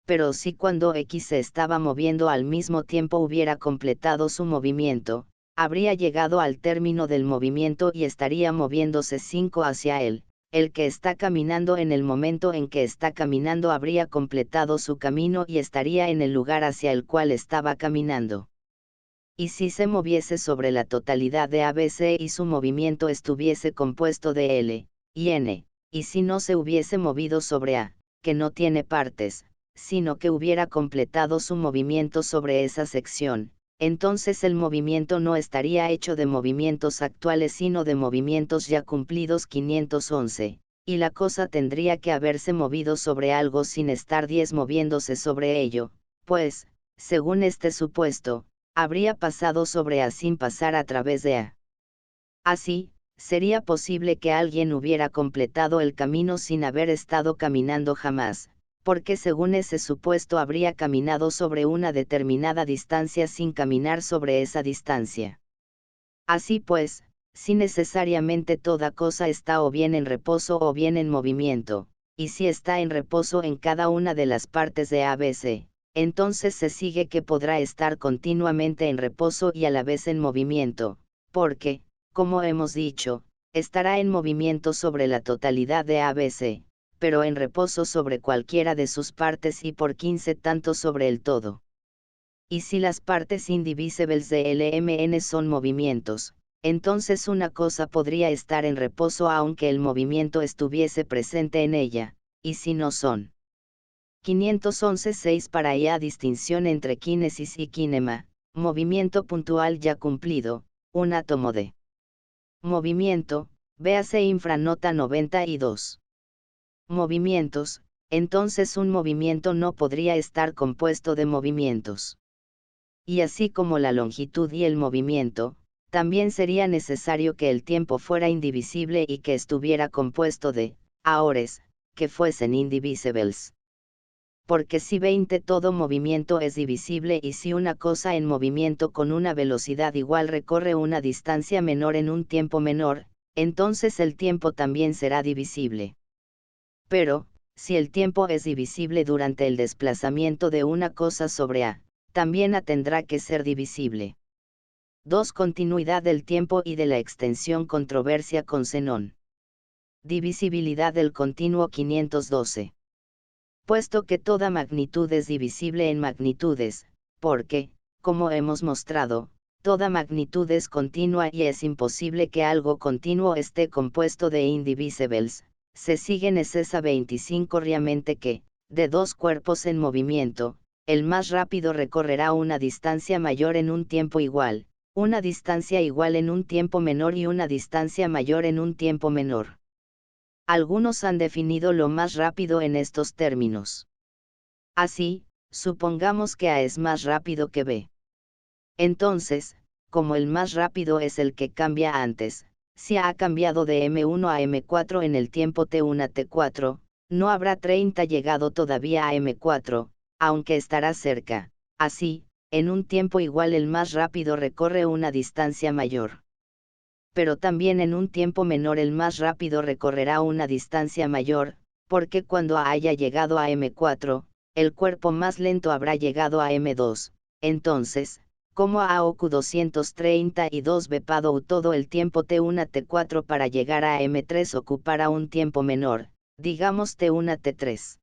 Pero si cuando X se estaba moviendo al mismo tiempo hubiera completado su movimiento, habría llegado al término del movimiento y estaría moviéndose 5 hacia él. El que está caminando en el momento en que está caminando habría completado su camino y estaría en el lugar hacia el cual estaba caminando. Y si se moviese sobre la totalidad de ABC y su movimiento estuviese compuesto de L y N, y si no se hubiese movido sobre A, que no tiene partes, sino que hubiera completado su movimiento sobre esa sección, entonces el movimiento no estaría hecho de movimientos actuales sino de movimientos ya cumplidos 511, y la cosa tendría que haberse movido sobre algo sin estar 10 moviéndose sobre ello, pues, según este supuesto, habría pasado sobre A sin pasar a través de A. Así, sería posible que alguien hubiera completado el camino sin haber estado caminando jamás, porque según ese supuesto habría caminado sobre una determinada distancia sin caminar sobre esa distancia. Así pues, si necesariamente toda cosa está o bien en reposo o bien en movimiento, y si está en reposo en cada una de las partes de ABC, entonces se sigue que podrá estar continuamente en reposo y a la vez en movimiento, porque, como hemos dicho, estará en movimiento sobre la totalidad de ABC, pero en reposo sobre cualquiera de sus partes y por 15 tanto sobre el todo. Y si las partes indivisibles de LMN son movimientos, entonces una cosa podría estar en reposo aunque el movimiento estuviese presente en ella, y si no son. 511.6 Para ya distinción entre kinesis y kinema, movimiento puntual ya cumplido, un átomo de movimiento, véase infranota 92. Movimientos, entonces un movimiento no podría estar compuesto de movimientos. Y así como la longitud y el movimiento, también sería necesario que el tiempo fuera indivisible y que estuviera compuesto de ahores, que fuesen indivisibles. Porque si 20 todo movimiento es divisible y si una cosa en movimiento con una velocidad igual recorre una distancia menor en un tiempo menor, entonces el tiempo también será divisible. Pero, si el tiempo es divisible durante el desplazamiento de una cosa sobre A, también A tendrá que ser divisible. 2. Continuidad del tiempo y de la extensión. Controversia con Zenón. Divisibilidad del continuo 512. Puesto que toda magnitud es divisible en magnitudes, porque, como hemos mostrado, toda magnitud es continua y es imposible que algo continuo esté compuesto de indivisibles, se sigue necesa 25 realmente que, de dos cuerpos en movimiento, el más rápido recorrerá una distancia mayor en un tiempo igual, una distancia igual en un tiempo menor y una distancia mayor en un tiempo menor. Algunos han definido lo más rápido en estos términos. Así, supongamos que A es más rápido que B. Entonces, como el más rápido es el que cambia antes, si A ha cambiado de M1 a M4 en el tiempo T1 a T4, no habrá 30 llegado todavía a M4, aunque estará cerca. Así, en un tiempo igual el más rápido recorre una distancia mayor. Pero también en un tiempo menor el más rápido recorrerá una distancia mayor, porque cuando A haya llegado a M4, el cuerpo más lento habrá llegado a M2, entonces, como a OQ 232 Bepado todo el tiempo T1 a T4 para llegar a M3 ocupará un tiempo menor, digamos T1 a T3.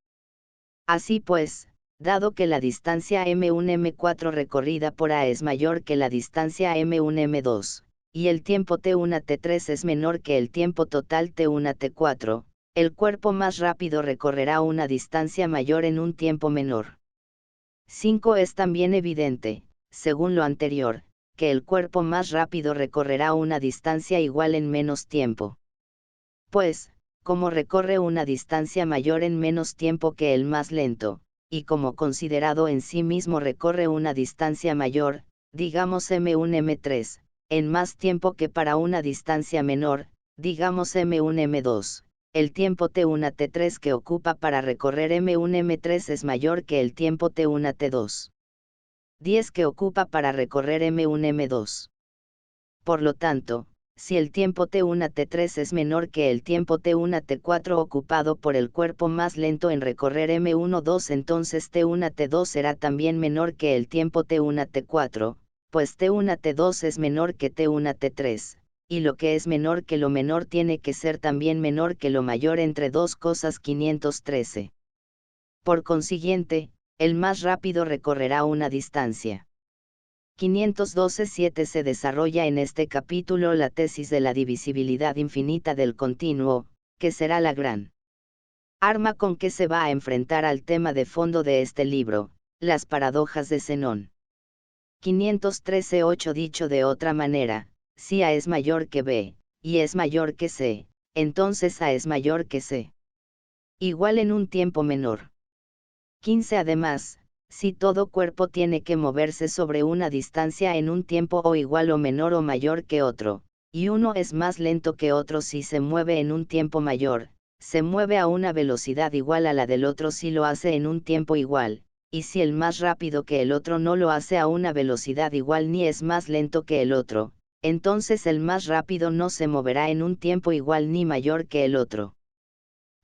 Así pues, dado que la distancia M1-M4 recorrida por A es mayor que la distancia M1-M2, y el tiempo T1 a T3 es menor que el tiempo total T1 a T4, el cuerpo más rápido recorrerá una distancia mayor en un tiempo menor. 5. Es también evidente, según lo anterior, que el cuerpo más rápido recorrerá una distancia igual en menos tiempo. Pues, como recorre una distancia mayor en menos tiempo que el más lento, y como considerado en sí mismo recorre una distancia mayor, digamos M1-M3, en más tiempo que para una distancia menor, digamos M1-M2, el tiempo T1 a T3 que ocupa para recorrer M1-M3 es mayor que el tiempo T1 a T2. 10 que ocupa para recorrer M1-M2. Por lo tanto, si el tiempo T1 a T3 es menor que el tiempo T1 a T4 ocupado por el cuerpo más lento en recorrer M1-2, entonces T1 a T2 será también menor que el tiempo T1 a T4, pues T1 T2 es menor que T1 T3, y lo que es menor que lo menor tiene que ser también menor que lo mayor entre dos cosas 513. Por consiguiente, el más rápido recorrerá una distancia. 512.7 Se desarrolla en este capítulo la tesis de la divisibilidad infinita del continuo, que será la gran arma con que se va a enfrentar al tema de fondo de este libro, las paradojas de Zenón. 513.8 Dicho de otra manera, si A es mayor que B, y es mayor que C, entonces A es mayor que C. Igual en un tiempo menor. 15 Además, si todo cuerpo tiene que moverse sobre una distancia en un tiempo o igual o menor o mayor que otro, y uno es más lento que otro si se mueve en un tiempo mayor, se mueve a una velocidad igual a la del otro si lo hace en un tiempo igual, y si el más rápido que el otro no lo hace a una velocidad igual ni es más lento que el otro, entonces el más rápido no se moverá en un tiempo igual ni mayor que el otro.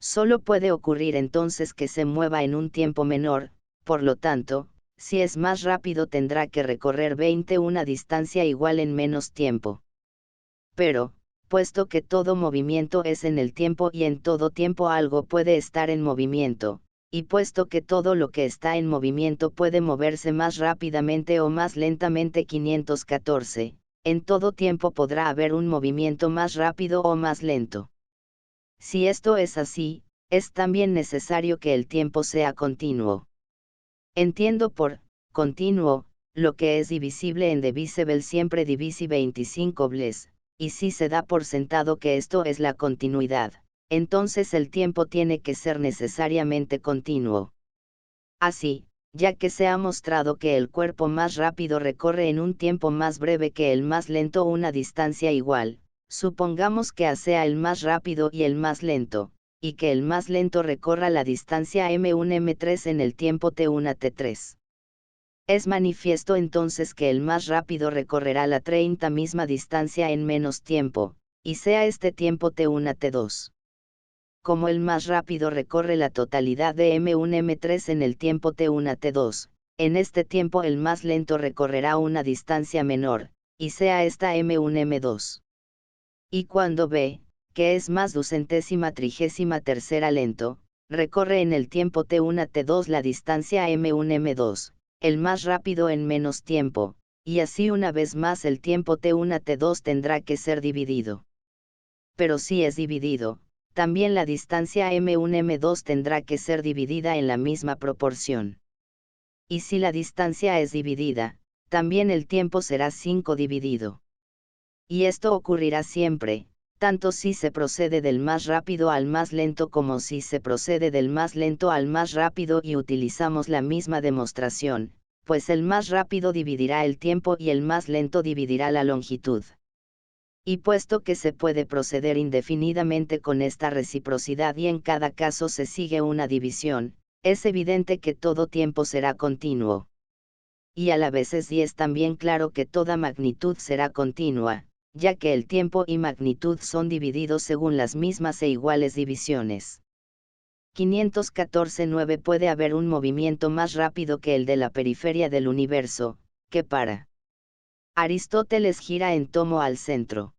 Solo puede ocurrir entonces que se mueva en un tiempo menor, por lo tanto, si es más rápido tendrá que recorrer 20 una distancia igual en menos tiempo. Pero, puesto que todo movimiento es en el tiempo y en todo tiempo algo puede estar en movimiento, y puesto que todo lo que está en movimiento puede moverse más rápidamente o más lentamente 514, en todo tiempo podrá haber un movimiento más rápido o más lento. Si esto es así, es también necesario que el tiempo sea continuo. Entiendo por continuo lo que es divisible en divisible siempre divisi 25 bles, y si se da por sentado que esto es la continuidad, entonces el tiempo tiene que ser necesariamente continuo. Así, ya que se ha mostrado que el cuerpo más rápido recorre en un tiempo más breve que el más lento una distancia igual, supongamos que A sea el más rápido y el más lento, y que el más lento recorra la distancia m1 m3 en el tiempo t1 t3. Es manifiesto entonces que el más rápido recorrerá la 30 misma distancia en menos tiempo, y sea este tiempo t1 t2. Como el más rápido recorre la totalidad de m1 m3 en el tiempo t1 t2, en este tiempo el más lento recorrerá una distancia menor, y sea esta m1 m2. Y cuando B, que es más 233 lento, recorre en el tiempo t1 t2 la distancia m1 m2, el más rápido en menos tiempo, y así una vez más el tiempo t1 t2 tendrá que ser dividido. Pero si es dividido, también la distancia m1 m2 tendrá que ser dividida en la misma proporción. Y si la distancia es dividida, también el tiempo será 5 dividido. Y esto ocurrirá siempre, tanto si se procede del más rápido al más lento como si se procede del más lento al más rápido y utilizamos la misma demostración, pues el más rápido dividirá el tiempo y el más lento dividirá la longitud. Y puesto que se puede proceder indefinidamente con esta reciprocidad y en cada caso se sigue una división, es evidente que todo tiempo será continuo. Y a la vez es también claro que toda magnitud será continua, ya que el tiempo y magnitud son divididos según las mismas e iguales divisiones. 514.9 Puede haber un movimiento más rápido que el de la periferia del universo, que para Aristóteles gira en torno al centro.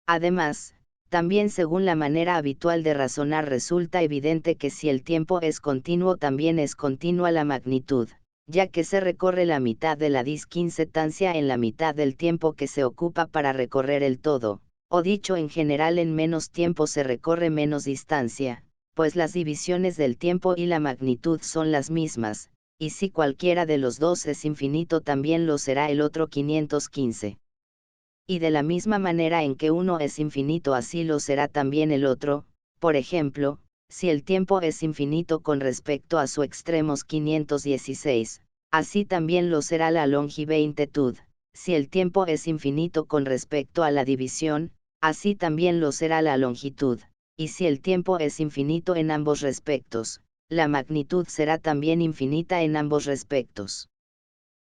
Además, también según la manera habitual de razonar resulta evidente que si el tiempo es continuo también es continua la magnitud, ya que se recorre la mitad de la disquincettancia en la mitad del tiempo que se ocupa para recorrer el todo, o dicho en general en menos tiempo se recorre menos distancia, pues las divisiones del tiempo y la magnitud son las mismas, y si cualquiera de los dos es infinito también lo será el otro 515. Y de la misma manera en que uno es infinito así lo será también el otro, por ejemplo, si el tiempo es infinito con respecto a su extremos 516, así también lo será la longitud, si el tiempo es infinito con respecto a la división, así también lo será la longitud, y si el tiempo es infinito en ambos respectos, la magnitud será también infinita en ambos respectos.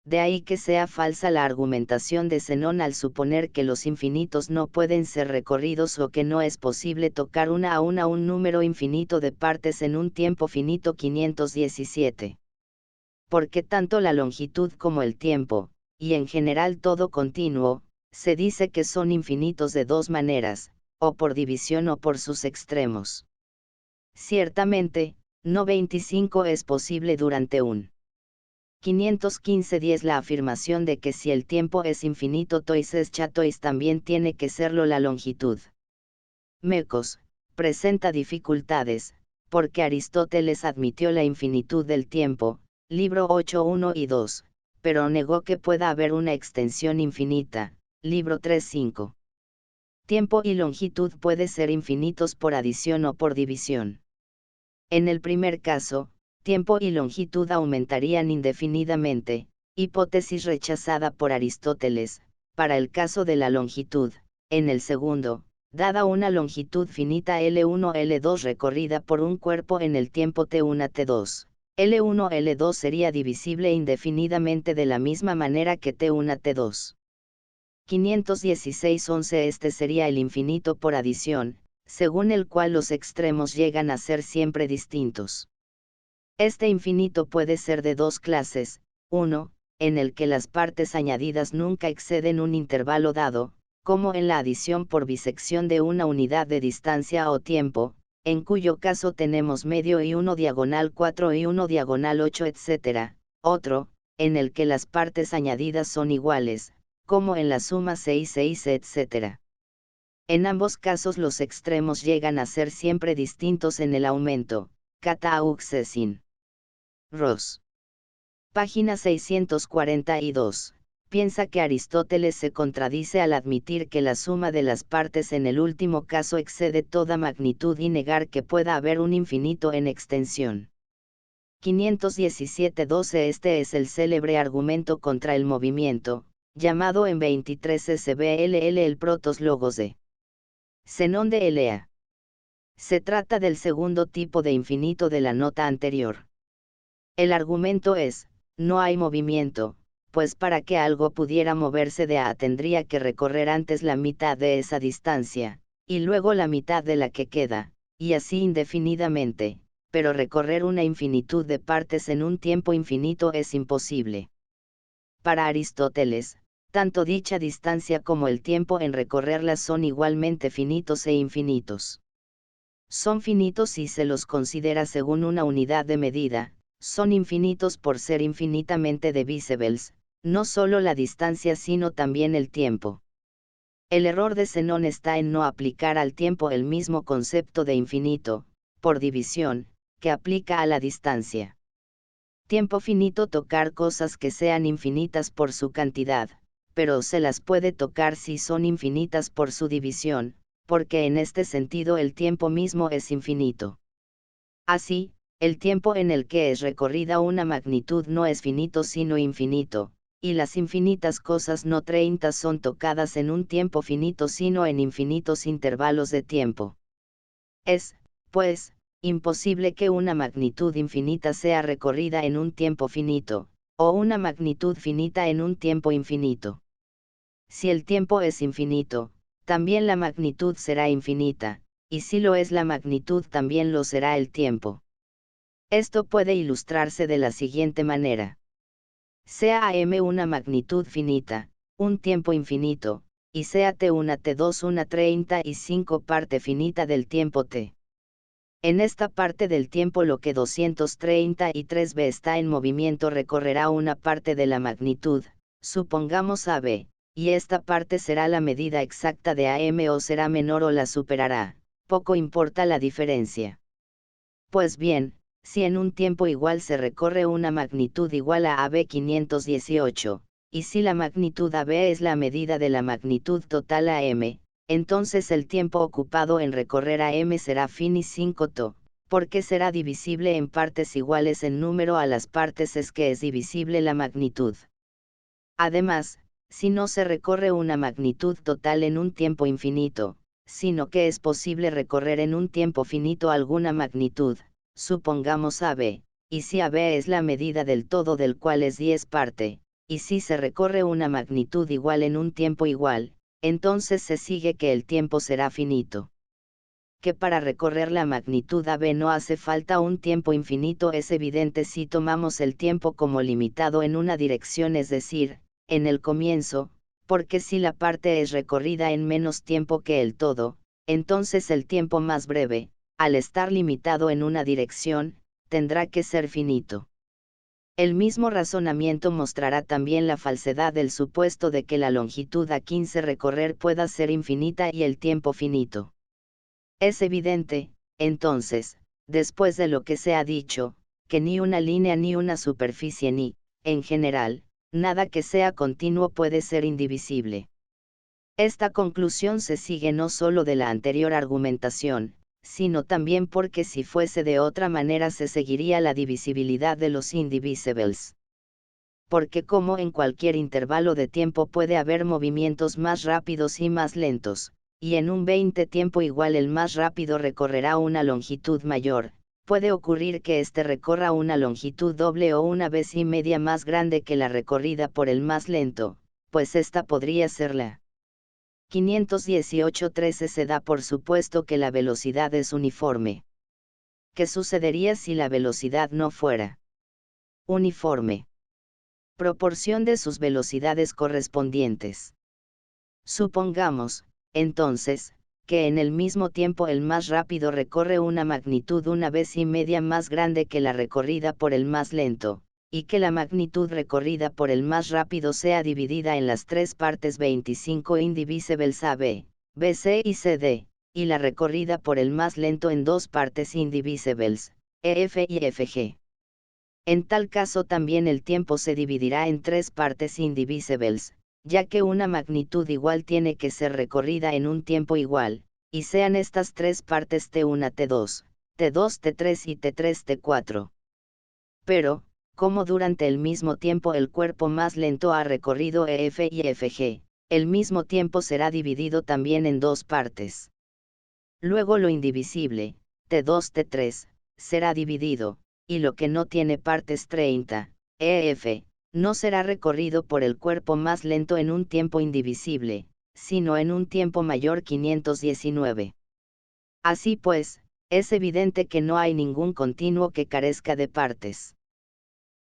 De ahí que sea falsa la argumentación de Zenón al suponer que los infinitos no pueden ser recorridos o que no es posible tocar una a una un número infinito de partes en un tiempo finito 517. Porque tanto la longitud como el tiempo, y en general todo continuo, se dice que son infinitos de dos maneras, o por división o por sus extremos. Ciertamente, no 25 es posible durante un 515-10 la afirmación de que si el tiempo es infinito tois es chatois también tiene que serlo la longitud. Mecos, presenta dificultades, porque Aristóteles admitió la infinitud del tiempo, libro 8.1 y 2, pero negó que pueda haber una extensión infinita, libro 3.5. Tiempo y longitud puede ser infinitos por adición o por división. En el primer caso, tiempo y longitud aumentarían indefinidamente, hipótesis rechazada por Aristóteles, para el caso de la longitud. En el segundo, dada una longitud finita L1 L2 recorrida por un cuerpo en el tiempo T1 T2, L1 L2 sería divisible indefinidamente de la misma manera que T1 T2. 516-11 Este sería el infinito por adición, según el cual los extremos llegan a ser siempre distintos. Este infinito puede ser de dos clases: 1, en el que las partes añadidas nunca exceden un intervalo dado, como en la adición por bisección de una unidad de distancia o tiempo, en cuyo caso tenemos medio y 1 diagonal 4 y 1 diagonal 8 etc. Otro, en el que las partes añadidas son iguales, como en la suma 6 6 etc. En ambos casos los extremos llegan a ser siempre distintos en el aumento. Kata Auxesin. Ross. Página 642. Piensa que Aristóteles se contradice al admitir que la suma de las partes en el último caso excede toda magnitud y negar que pueda haber un infinito en extensión. 517-12 Este es el célebre argumento contra el movimiento, llamado en 23 SBLL el protos logos de Zenón de Elea. Se trata del segundo tipo de infinito de la nota anterior. El argumento es: no hay movimiento, pues para que algo pudiera moverse de A tendría que recorrer antes la mitad de esa distancia, y luego la mitad de la que queda, y así indefinidamente, pero recorrer una infinitud de partes en un tiempo infinito es imposible. Para Aristóteles, tanto dicha distancia como el tiempo en recorrerlas son igualmente finitos e infinitos. Son finitos si se los considera según una unidad de medida, son infinitos por ser infinitamente divisibles, no solo la distancia sino también el tiempo. El error de Zenón está en no aplicar al tiempo el mismo concepto de infinito, por división, que aplica a la distancia. Tiempo finito tocar cosas que sean infinitas por su cantidad, pero se las puede tocar si son infinitas por su división, porque en este sentido el tiempo mismo es infinito. Así, el tiempo en el que es recorrida una magnitud no es finito sino infinito, y las infinitas cosas no 30 son tocadas en un tiempo finito sino en infinitos intervalos de tiempo. Es, pues, imposible que una magnitud infinita sea recorrida en un tiempo finito, o una magnitud finita en un tiempo infinito. Si el tiempo es infinito, también la magnitud será infinita, y si lo es la magnitud también lo será el tiempo. Esto puede ilustrarse de la siguiente manera. Sea AM una magnitud finita, un tiempo infinito, y sea T una T2 una 35 parte finita del tiempo T. En esta parte del tiempo lo que 233b está en movimiento recorrerá una parte de la magnitud, supongamos AB, y esta parte será la medida exacta de AM o será menor o la superará, poco importa la diferencia. Pues bien, si en un tiempo igual se recorre una magnitud igual a AB 518, y si la magnitud AB es la medida de la magnitud total AM, entonces el tiempo ocupado en recorrer AM será finis 5 to, porque será divisible en partes iguales en número a las partes es que es divisible la magnitud. Además, si no se recorre una magnitud total en un tiempo infinito, sino que es posible recorrer en un tiempo finito alguna magnitud, supongamos AB, y si AB es la medida del todo del cual es 10 parte, y si se recorre una magnitud igual en un tiempo igual, entonces se sigue que el tiempo será finito. Que para recorrer la magnitud AB no hace falta un tiempo infinito es evidente si tomamos el tiempo como limitado en una dirección, es decir, en el comienzo, porque si la parte es recorrida en menos tiempo que el todo, entonces el tiempo más breve, al estar limitado en una dirección, tendrá que ser finito. El mismo razonamiento mostrará también la falsedad del supuesto de que la longitud a 15 recorrer pueda ser infinita y el tiempo finito. Es evidente, entonces, después de lo que se ha dicho, que ni una línea ni una superficie ni, en general, nada que sea continuo puede ser indivisible. Esta conclusión se sigue no solo de la anterior argumentación, sino también porque si fuese de otra manera se seguiría la divisibilidad de los indivisibles. Porque como en cualquier intervalo de tiempo puede haber movimientos más rápidos y más lentos, y en un 20 tiempo igual el más rápido recorrerá una longitud mayor, puede ocurrir que éste recorra una longitud doble o una vez y media más grande que la recorrida por el más lento, pues esta podría ser la 518.13 se da por supuesto que la velocidad es uniforme. ¿Qué sucedería si la velocidad no fuera uniforme? Proporción de sus velocidades correspondientes. Supongamos, entonces, que en el mismo tiempo el más rápido recorre una magnitud una vez y media más grande que la recorrida por el más lento, y que la magnitud recorrida por el más rápido sea dividida en las tres partes 25 indivisibles AB, BC y CD, y la recorrida por el más lento en dos partes indivisibles, EF y FG. En tal caso también el tiempo se dividirá en tres partes indivisibles, ya que una magnitud igual tiene que ser recorrida en un tiempo igual, y sean estas tres partes T1 T2, T2 T3 y T3 T4. Pero, como durante el mismo tiempo el cuerpo más lento ha recorrido EF y FG, el mismo tiempo será dividido también en dos partes. Luego lo indivisible, T2 T3, será dividido, y lo que no tiene partes 30, EF, no será recorrido por el cuerpo más lento en un tiempo indivisible, sino en un tiempo mayor 519. Así pues, es evidente que no hay ningún continuo que carezca de partes.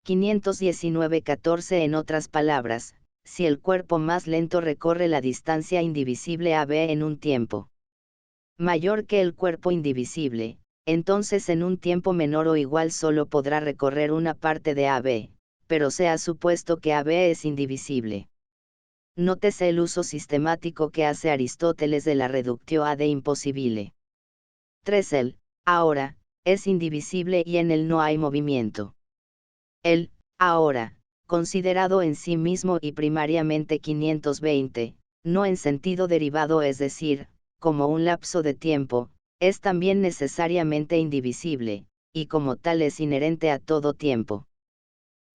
519.14 En otras palabras, si el cuerpo más lento recorre la distancia indivisible AB en un tiempo mayor que el cuerpo indivisible, entonces en un tiempo menor o igual solo podrá recorrer una parte de AB, pero se ha supuesto que AB es indivisible. Nótese el uso sistemático que hace Aristóteles de la reductio ad impossibile. 3. El, ahora, es indivisible y en él no hay movimiento. El, ahora, considerado en sí mismo y primariamente 520, no en sentido derivado es decir, como un lapso de tiempo, es también necesariamente indivisible, y como tal es inherente a todo tiempo.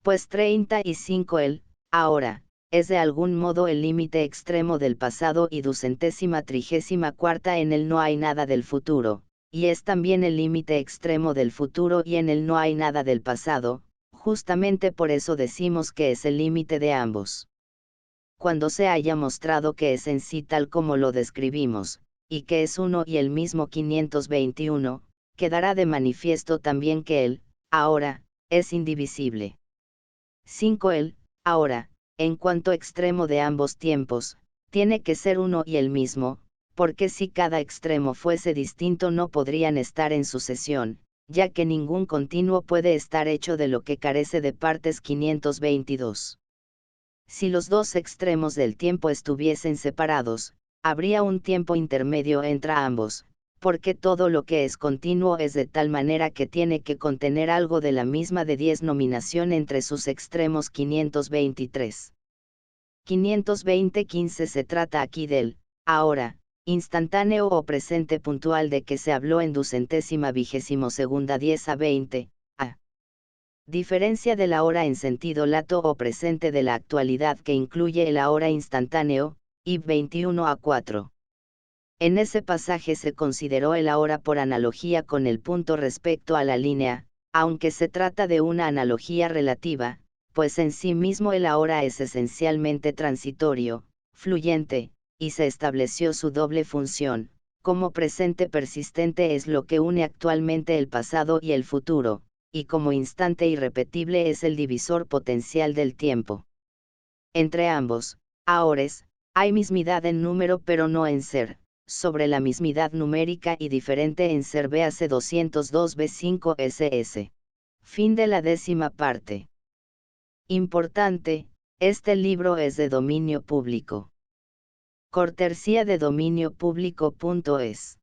Pues 35 el, ahora, es de algún modo el límite extremo del pasado y 234 en él no hay nada del futuro, y es también el límite extremo del futuro y en él no hay nada del pasado, justamente por eso decimos que es el límite de ambos. Cuando se haya mostrado que es en sí tal como lo describimos, y que es uno y el mismo 521, quedará de manifiesto también que él, ahora, es indivisible. 5. El, ahora, en cuanto extremo de ambos tiempos, tiene que ser uno y el mismo, porque si cada extremo fuese distinto no podrían estar en sucesión, ya que ningún continuo puede estar hecho de lo que carece de partes 522. Si los dos extremos del tiempo estuviesen separados, habría un tiempo intermedio entre ambos, porque todo lo que es continuo es de tal manera que tiene que contener algo de la misma de 10 nominación entre sus extremos 523. 520.15 Se trata aquí del, ahora, instantáneo o presente puntual de que se habló en 222 10 a 20, a diferencia de la hora en sentido lato o presente de la actualidad que incluye el ahora instantáneo, y 21 a 4. En ese pasaje se consideró el ahora por analogía con el punto respecto a la línea, aunque se trata de una analogía relativa, pues en sí mismo el ahora es esencialmente transitorio, fluyente, y se estableció su doble función, como presente persistente es lo que une actualmente el pasado y el futuro, y como instante irrepetible es el divisor potencial del tiempo. Entre ambos, ahores, hay mismidad en número pero no en ser, sobre la mismidad numérica y diferente en ser véase 202b5 ss. Fin de la 10ª parte. Importante, este libro es de dominio público. Cortesía de dominio público.es.